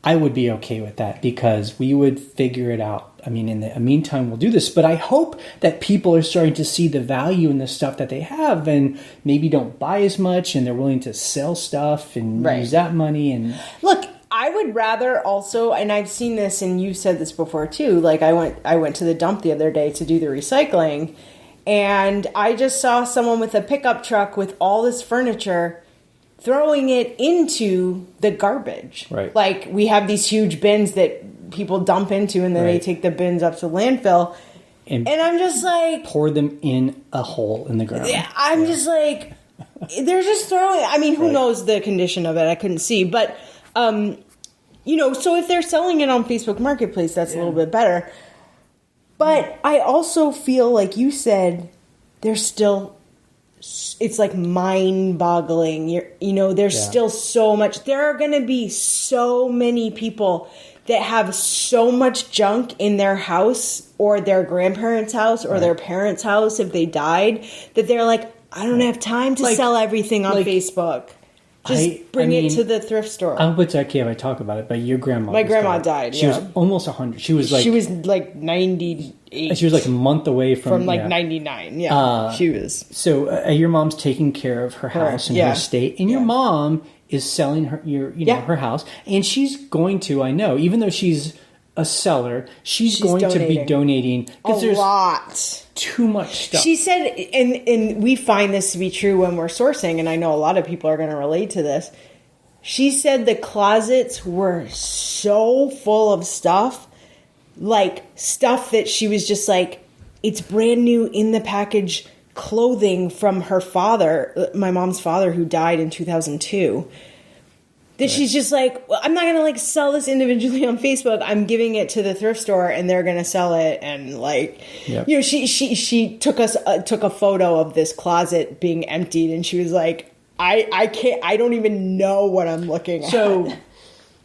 I would be okay with that because we would figure it out. I mean, in the meantime, we'll do this. But I hope that people are starting to see the value in the stuff that they have and maybe don't buy as much and they're willing to sell stuff and use that money. And look, I would rather also, and I've seen this and you've said this before too, like I went to the dump the other day to do the recycling and I just saw someone with a pickup truck with all this furniture throwing it into the garbage. Right. Like we have these huge bins that people dump into and then they take the bins up to landfill. And I'm just like... pour them in a hole in the ground. Yeah, I'm just like... They're just throwing... I mean, who knows the condition of it? I couldn't see. But, so if they're selling it on Facebook Marketplace, that's a little bit better. But I also feel like you said, there's still... It's like mind-boggling. There's still so much. There are going to be so many people that have so much junk in their house or their grandparents' house or their parents' house if they died that they're like, I don't have time to sell everything on Facebook. Just bring it to the thrift store. I can't if I talk about it, but your grandma. My grandma died. She was almost 100. She was like 98. She was like a month away from 99. Yeah, she was. So your mom's taking care of her house and her estate, and your mom is selling her her house, and she's going to, I know, even though she's a seller, she's going to be donating because there's lot too much stuff. She said, and we find this to be true when we're sourcing, and I know a lot of people are going to relate to this. She said the closets were so full of stuff, like stuff that she was just like, it's brand new in the package clothing from her father, my mom's father, who died in 2002. That she's just like, well, I'm not going to like sell this individually on Facebook. I'm giving it to the thrift store and they're going to sell it. And like, she took a photo of this closet being emptied and she was like, I don't even know what I'm looking at. So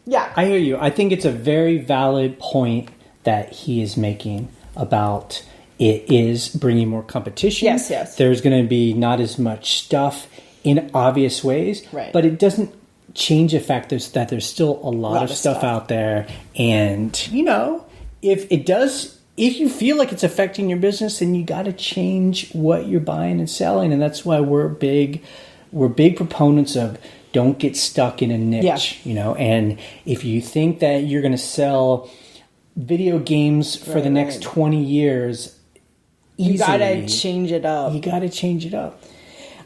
yeah, I hear you. I think it's a very valid point that he is making about it is bringing more competition. Yes. There's going to be not as much stuff in obvious ways, right. But it doesn't change the fact that there's still a lot of stuff out there. And, if you feel like it's affecting your business, then you got to change what you're buying and selling. And that's why we're big proponents of don't get stuck in a niche, and if you think that you're going to sell video games for the next 20 years, easily, you got to change it up.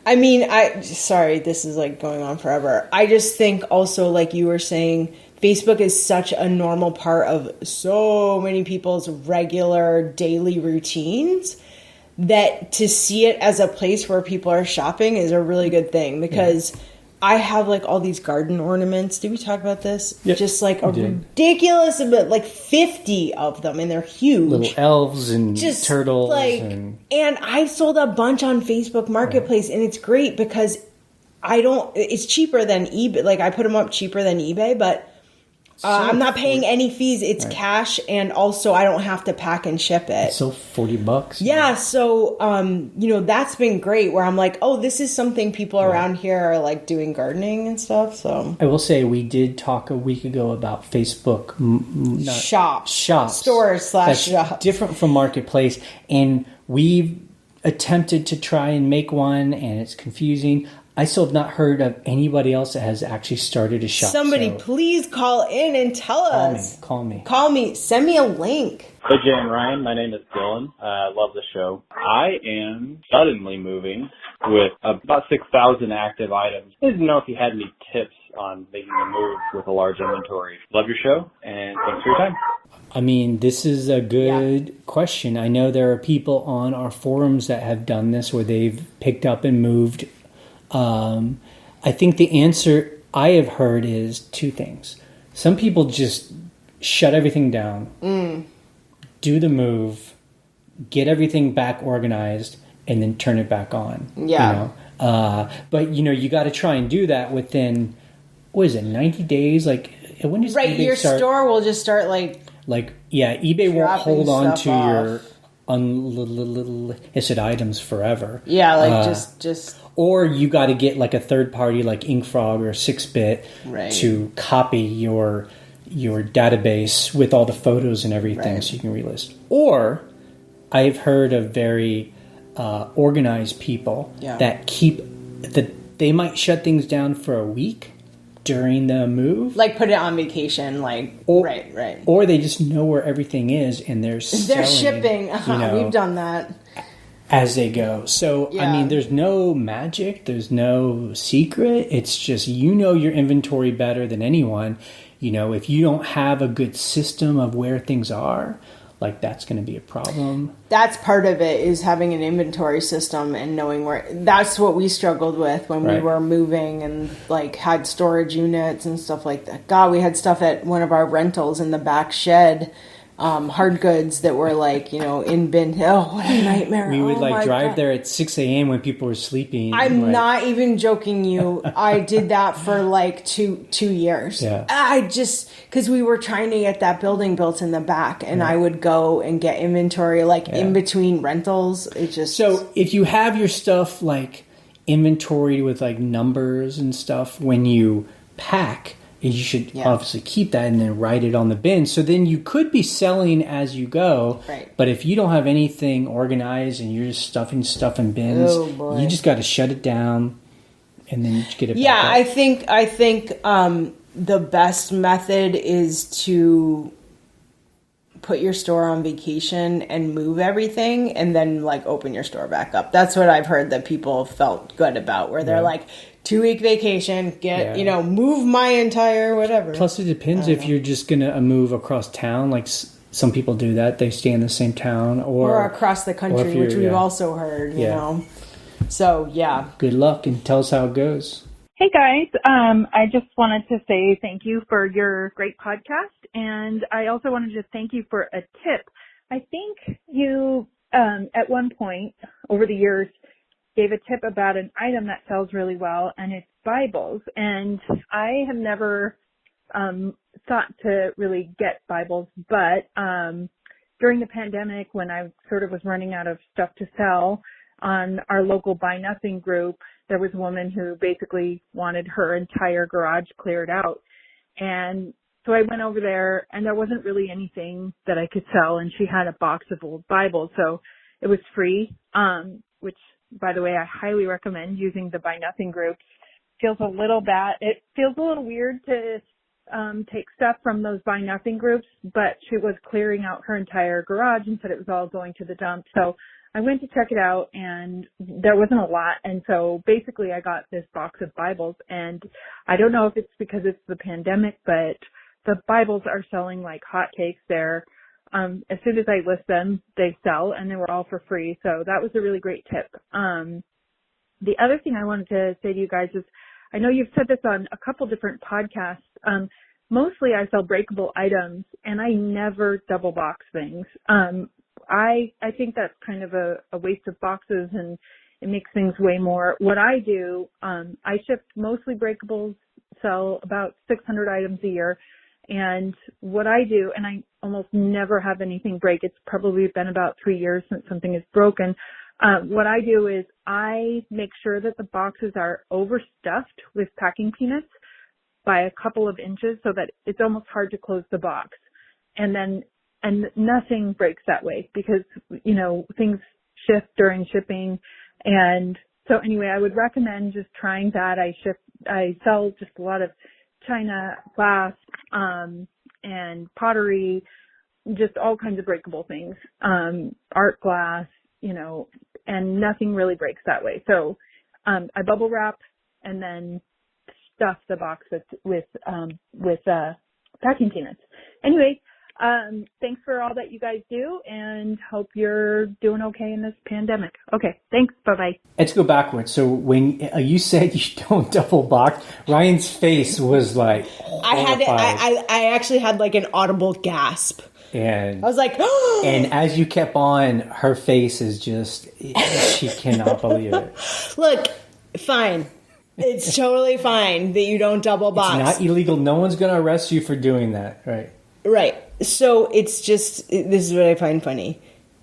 I mean, sorry, this is like going on forever. I just think also, like you were saying, Facebook is such a normal part of so many people's regular daily routines that to see it as a place where people are shopping is a really good thing because I have like all these garden ornaments. Did we talk about this? Yep, just like a ridiculous amount, like 50 of them, and they're huge. Little elves and just turtles. And I sold a bunch on Facebook Marketplace, and it's great because it's cheaper than eBay. Like I put them up cheaper than eBay, but I'm not paying any fees. It's cash, and also I don't have to pack and ship it. So $40. Yeah, so that's been great. Where I'm like, oh, this is something people around here are like doing gardening and stuff. So I will say we did talk a week ago about Facebook shops, stores / shops, different from Marketplace, and we've attempted to try and make one, and it's confusing. I still have not heard of anybody else that has actually started a shop. Somebody please call in and tell us. Call me. Send me a link. Hey, Jay and Ryan. My name is Dylan. I love the show. I am suddenly moving with about 6,000 active items. I didn't know if you had any tips on making a move with a large inventory. Love your show, and thanks for your time. I mean, this is a good question. I know there are people on our forums that have done this where they've picked up and moved. I think the answer I have heard is two things. Some people just shut everything down, do the move, get everything back organized, and then turn it back on. Yeah. But, you got to try and do that within, 90 days? Like, when does eBay your start? Store will just start eBay won't hold on to your unlisted items forever. Yeah, just. Or you got to get like a third party like InkFrog or 6-bit to copy your database with all the photos and everything so you can relist. Or I've heard of very organized people that they might shut things down for a week during the move. Like put it on vacation, right. Or they just know where everything is and they're shipping. We've done that. As they go. So, I mean, there's no magic. There's no secret. It's just, your inventory better than anyone. If you don't have a good system of where things are, that's going to be a problem. That's part of it, is having an inventory system and knowing where. That's what we struggled with when we were moving and had storage units and stuff like that. God, we had stuff at one of our rentals in the back shed. Hard goods that were in bin. Oh, what a nightmare. We would drive there at 6 a.m. when people were sleeping. I'm not even joking you. I did that for 2 years. Yeah. Because we were trying to get that building built in the back, and I would go and get inventory in between rentals. So if you have your stuff inventory with numbers and stuff when you pack, you should obviously keep that and then write it on the bin. So then you could be selling as you go. Right. But if you don't have anything organized and you're just stuffing stuff in bins, you just got to shut it down and then get it back up. I think the best method is to put your store on vacation and move everything and then open your store back up. That's what I've heard that people felt good about, where they're 2-week vacation, move my entire whatever. Plus it depends if you're just going to move across town. Some people do that. They stay in the same town or across the country, which we've also heard, you know. So, yeah. Good luck and tell us how it goes. Hey guys, I just wanted to say thank you for your great podcast, and I also wanted to thank you for a tip. I think you, at one point over the years, gave a tip about an item that sells really well, and it's Bibles. And I have never thought to really get Bibles, but during the pandemic, when I sort of was running out of stuff to sell, on our local Buy Nothing group, there was a woman who basically wanted her entire garage cleared out. And so I went over there, and there wasn't really anything that I could sell, and she had a box of old Bibles. So it was free, which, by the way, I highly recommend using the Buy Nothing group. It feels a little weird to take stuff from those Buy Nothing groups, but she was clearing out her entire garage and said it was all going to the dump. So I went to check it out, and there wasn't a lot. And so basically I got this box of Bibles, and I don't know if it's because it's the pandemic, but the Bibles are selling like hotcakes there. As soon as I list them, they sell, and they were all for free. So that was a really great tip. The other thing I wanted to say to you guys is, I know you've said this on a couple different podcasts. Mostly I sell breakable items, and I never double box things. I think that's kind of a waste of boxes, and it makes things way more. What I do, I ship mostly breakables, sell about 600 items a year. And what I do, and I almost never have anything break. It's probably been about 3 years since something is broken. What I do is I make sure that the boxes are overstuffed with packing peanuts by a couple of inches so that it's almost hard to close the box. And nothing breaks that way because, things shift during shipping, and So anyway, I would recommend just trying that. I sell just a lot of china, glass, and pottery, just all kinds of breakable things, art glass, and nothing really breaks that way. So, I bubble wrap and then stuff the box with packing peanuts. Anyway, thanks for all that you guys do, and hope you're doing okay in this pandemic. Okay, thanks. Bye-bye. Let's go backwards. So when you said you don't double box, Ryan's face was like horrified. I actually had like an audible gasp. And I was like, and as you kept on, her face is just, she cannot believe it. Look, fine. It's totally fine that you don't double box. It's not illegal. No one's going to arrest you for doing that. Right. Right. So it's just, this is what I find funny.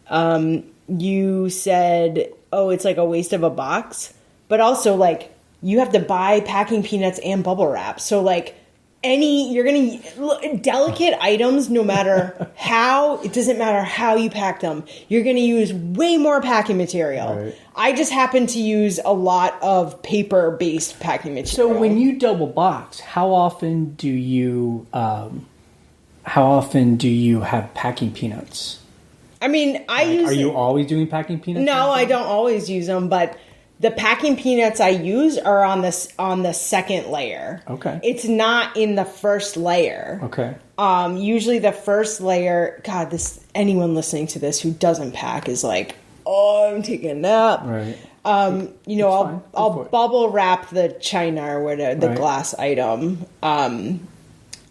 You said, it's like a waste of a box, but also like you have to buy packing peanuts and bubble wrap. So like delicate items, no matter how, it doesn't matter how you pack them, you're going to use way more packing material. Right. I just happen to use a lot of paper-based packing material. So when you double box, how often do you have packing peanuts? I mean, Are you always doing packing peanuts? No, I don't always use them, but the packing peanuts I use are on the second layer. Okay. It's not in the first layer. Okay. Usually the first layer, God, anyone listening to this who doesn't pack is like, I'm taking a nap. Right. I'll bubble wrap the china or whatever, the glass item. And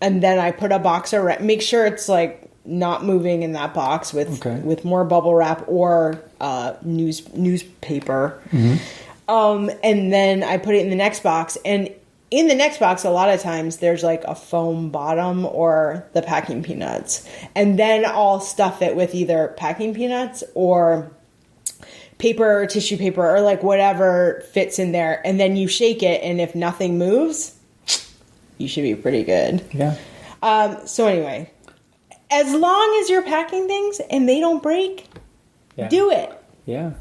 then I put a box around, make sure it's like not moving in that box with more bubble wrap or newspaper. Mm-hmm. And then I put it in the next box, and in the next box, a lot of times there's like a foam bottom or the packing peanuts, and then I'll stuff it with either packing peanuts or paper or tissue paper or like whatever fits in there, and then you shake it, and if nothing moves, you should be pretty good. Yeah. So anyway, as long as you're packing things and they don't break, do it. Yeah.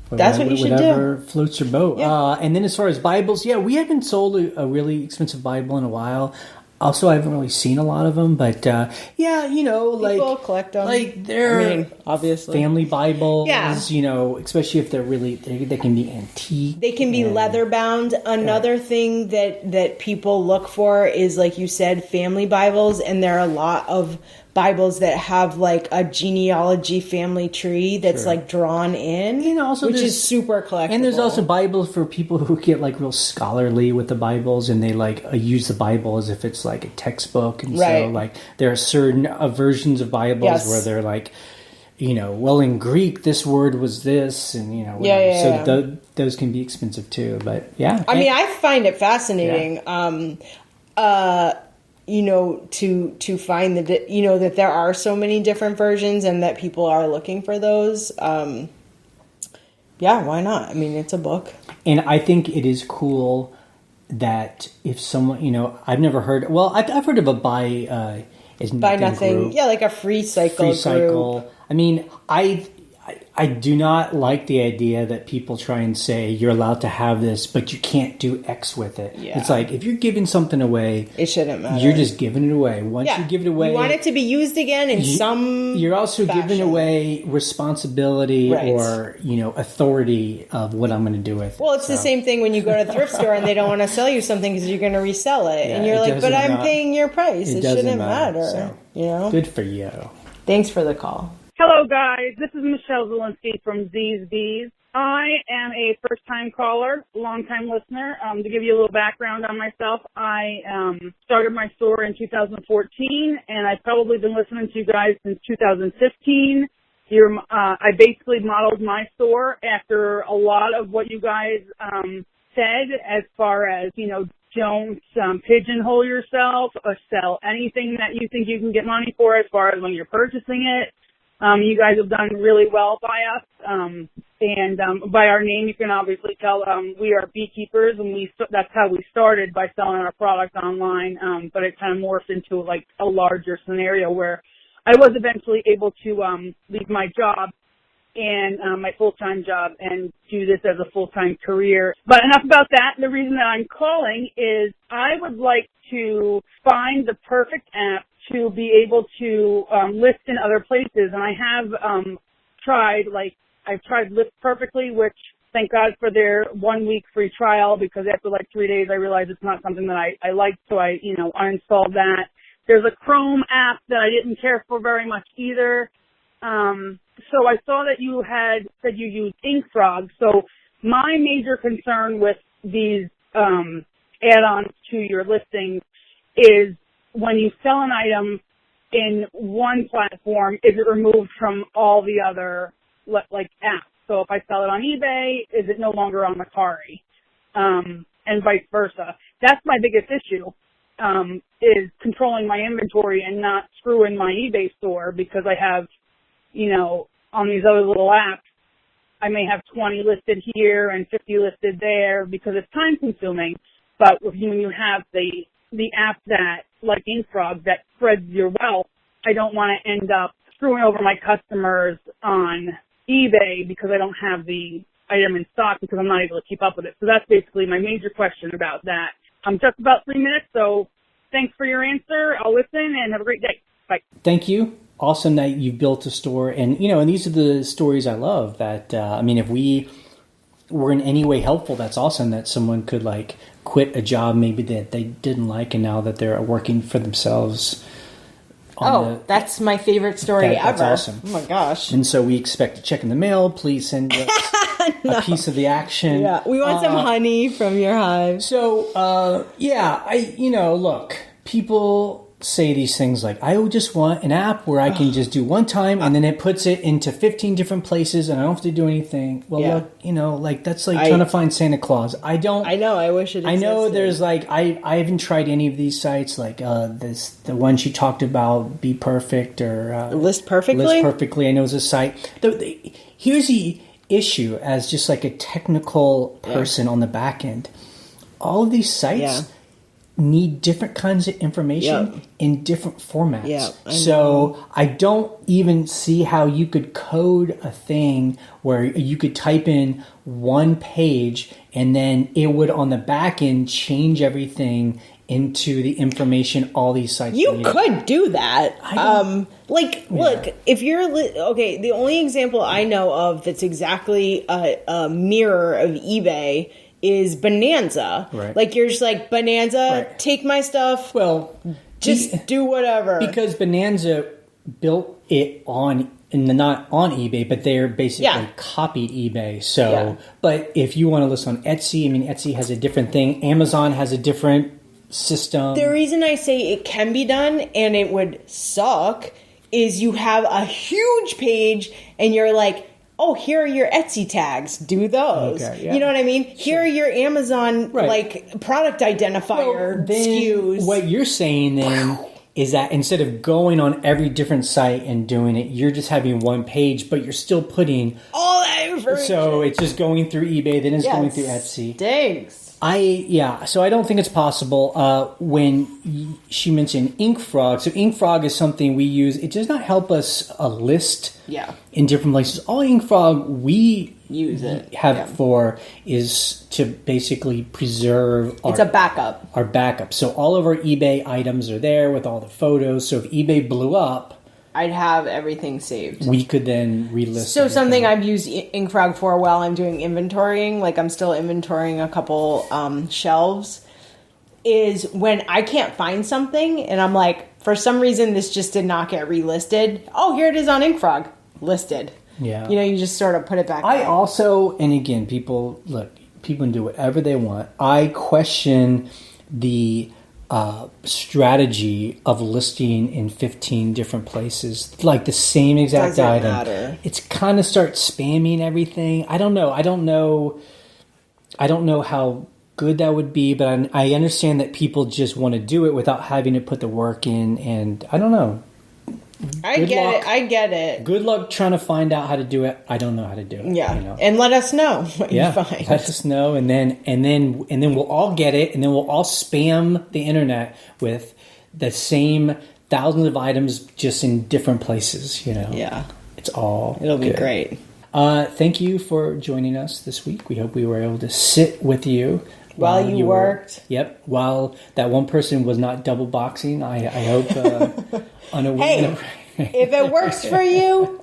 That's what you should do. Whatever floats your boat. Yeah. And then as far as Bibles, we haven't sold a really expensive Bible in a while. Also, I haven't really seen a lot of them, but people collect them. Like they're obviously family Bibles. Yeah. Especially if they're really, they can be antique. They can be leather bound. Another thing that people look for is, like you said, family Bibles, and there are a lot of Bibles that have like a genealogy family tree that's like drawn in, which is super collectible. And there's also Bibles for people who get like real scholarly with the Bibles, and they like use the Bible as if it's like a textbook. And so like there are certain versions of Bibles where they're like, well, in Greek this word was this, and those can be expensive too. But I find it fascinating. To find that there are so many different versions and that people are looking for those. Why not? I mean, it's a book. And I think it is cool that if someone, I've never heard, I've heard of a buy nothing group. Yeah, like a free cycle group. I mean, I do not like the idea that people try and say you're allowed to have this, but you can't do X with it. Yeah. It's like if you're giving something away, it shouldn't matter. You're just giving it away. Once you give it away, you want it to be used again in some. You're also giving away responsibility or authority of what I'm going to do with it. Well, it's the same thing when you go to the thrift store and they don't want to sell you something because you're going to resell it, and you're like, "But I'm paying your price. It shouldn't matter." So, good for you. Thanks for the call. Hello, guys. This is Michelle Zielinski from Z's Bees. I am a first-time caller, long-time listener. To give you a little background on myself, I started my store in 2014, and I've probably been listening to you guys since 2015. I basically modeled my store after a lot of what you guys said as far as, don't pigeonhole yourself or sell anything that you think you can get money for as far as when you're purchasing it. You guys have done really well by us, and by our name, you can obviously tell we are beekeepers, and that's how we started, by selling our product online. But it kind of morphed into like a larger scenario where I was eventually able to leave my job in my full-time job and do this as a full-time career. But enough about that. The reason that I'm calling is I would like to find the perfect app to be able to list in other places. And I have I've tried List Perfectly, which thank God for their 1 week free trial, because after like 3 days I realized it's not something that I liked, so I uninstalled that. There's a Chrome app that I didn't care for very much either. So I saw that you had said you used InkFrog. So my major concern with these add-ons to your listings is when you sell an item in one platform, is it removed from all the other like apps? So if I sell it on eBay, is it no longer on Mercari? And vice versa. That's my biggest issue, is controlling my inventory and not screwing my eBay store, because I have, on these other little apps, I may have 20 listed here and 50 listed there because it's time consuming. But when you have the app that, like InkFrog, that spreads your wealth, I don't want to end up screwing over my customers on eBay because I don't have the item in stock because I'm not able to keep up with it. So that's basically my major question about that. I'm just about 3 minutes, so thanks for your answer. I'll listen and have a great day. Bye. Thank you. Awesome that you've built a store. And, and these are the stories I love that, if we were in any way helpful, that's awesome that someone could quit a job maybe that they didn't like, and now that they're working for themselves. That's my favorite story ever. That's awesome. Oh my gosh. And so we expect a check in the mail. Please send us a piece of the action. Yeah, we want some honey from your hive. So, look, people say these things like, I just want an app where I can just do one time and then it puts it into 15 different places and I don't have to do anything. Well, look, that's trying to find Santa Claus. I know, I wish it existed. I know there's I haven't tried any of these sites the one she talked about, Be Perfect or List Perfectly. List Perfectly, I know is a site. Here's the issue as just a technical person on the back end. All of these sites need different kinds of information in different formats. Yeah, so I don't even see how you could code a thing where you could type in one page and then it would on the back end change everything into the information all these sites You could do that. Look, if you're the only example I know of that's exactly a mirror of eBay is Bonanza. Right. You're just Bonanza, take my stuff. Well, just do whatever. Because Bonanza built it not on eBay, but they're basically copied eBay. So, but if you want to list on Etsy, Etsy has a different thing. Amazon has a different system. The reason I say it can be done and it would suck is you have a huge page and you're like, oh, here are your Etsy tags. Do those. Okay, yeah. You know what I mean? Here are your Amazon product identifier SKUs. What you're saying then is that instead of going on every different site and doing it, you're just having one page, but you're still putting all that information. So it's just going through eBay, then it's going through Etsy. Thanks. So I don't think it's possible. When she mentioned InkFrog, so InkFrog is something we use. It does not help us list in different places. All InkFrog we have for is to basically preserve it's a backup. Our backup. So all of our eBay items are there with all the photos. So if eBay blew up, I'd have everything saved. We could then relist. So something I've used InkFrog for while I'm doing inventorying, I'm still inventorying a couple shelves, is when I can't find something and I'm like, for some reason this just did not get relisted. Oh, here it is on InkFrog, listed. Yeah. You just sort of put it back. I also, and again, people can do whatever they want. I question the strategy of listing in 15 different places, the same exact item. Matter. It's kind of start spamming everything. I don't know how good that would be, but I understand that people just want to do it without having to put the work in, and I don't know. I get it. Good luck trying to find out how to do it. I don't know how to do it. Yeah, and let us know what you find. Let us know, and then we'll all get it, and then we'll all spam the internet with the same thousands of items just in different places. Yeah, it's all it'll be great. Thank you for joining us this week. We hope we were able to sit with you while you worked. Yep. While that one person was not double boxing, I hope unaware. Hey, if it works for you,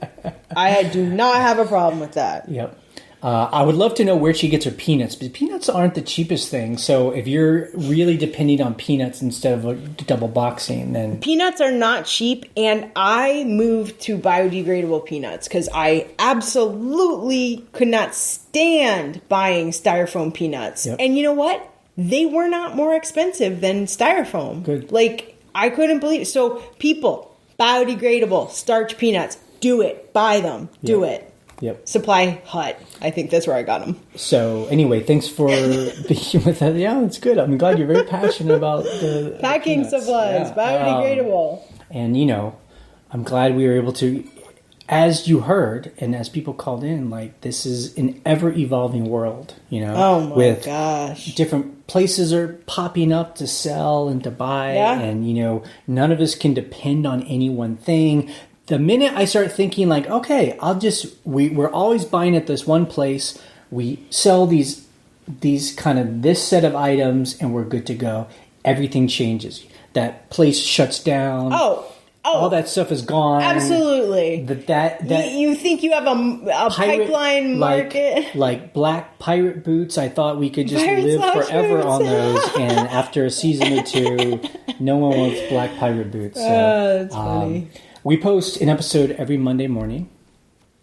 I do not have a problem with that. Yep. I would love to know where she gets her peanuts, but peanuts aren't the cheapest thing. So if you're really depending on peanuts instead of a double boxing, then... Peanuts are not cheap, and I moved to biodegradable peanuts because I absolutely could not stand buying styrofoam peanuts. Yep. And you know what? They were not more expensive than styrofoam. Good. Like, I couldn't believe it. So, people, biodegradable starch peanuts, do it. Buy them. Do it. Yep. Supply Hut. I think that's where I got them. So anyway, thanks for being with us. Yeah, it's good. I'm glad you're very passionate about the packing supplies, biodegradable. And I'm glad we were able to, as you heard, and as people called in, like this is an ever evolving world. Oh my gosh, different places are popping up to sell and to buy, and none of us can depend on any one thing. The minute I start thinking like, okay, we're always buying at this one place. We sell these kind of this set of items and we're good to go. Everything changes. That place shuts down. Oh, all that stuff is gone. Absolutely. That you think you have a pipeline market? Like black pirate boots. I thought we could just live forever boots. on those. And after a season or two, no one wants black pirate boots. So, that's funny. We post an episode every Monday morning.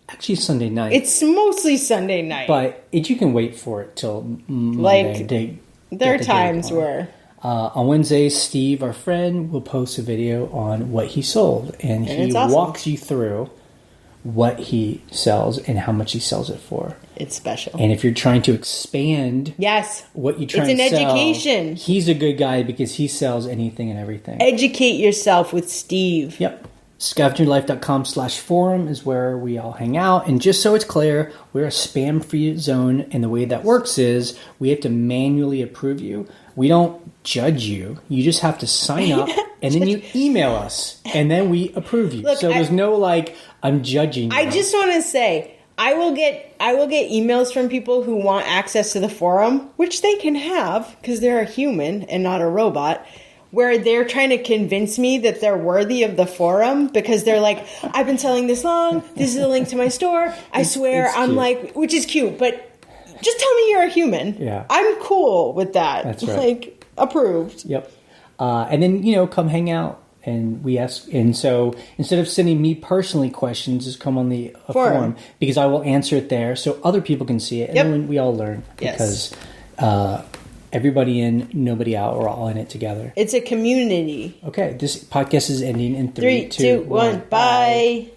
Actually, Sunday night. It's mostly Sunday night. But you can wait for it till Monday. There are times where... on Wednesdays, Steve, our friend, will post a video on what he sold. And he walks you through what he sells and how much he sells it for. It's special. And if you're trying to expand what you try to sell... It's an education. He's a good guy because he sells anything and everything. Educate yourself with Steve. Yep. scavengerlife.com/forum is where we all hang out. And just so it's clear, we're a spam-free zone. And the way that works is we have to manually approve you. We don't judge you. You just have to sign up and then you email us and then we approve you. Look, so there's no I'm judging you. I just want to say, I will get emails from people who want access to the forum, which they can have because they're a human and not a robot, where they're trying to convince me that they're worthy of the forum because they're like, I've been selling this long. This is a link to my store. I swear. I'm like, which is cute, but just tell me you're a human. Yeah. I'm cool with that. That's right. Approved. Yep. And then, come hang out and we ask. And so instead of sending me personally questions, just come on the forum because I will answer it there so other people can see it. And then we all learn because, everybody in, nobody out. We're all in it together. It's a community. Okay, this podcast is ending in 3, 2, 1. Bye.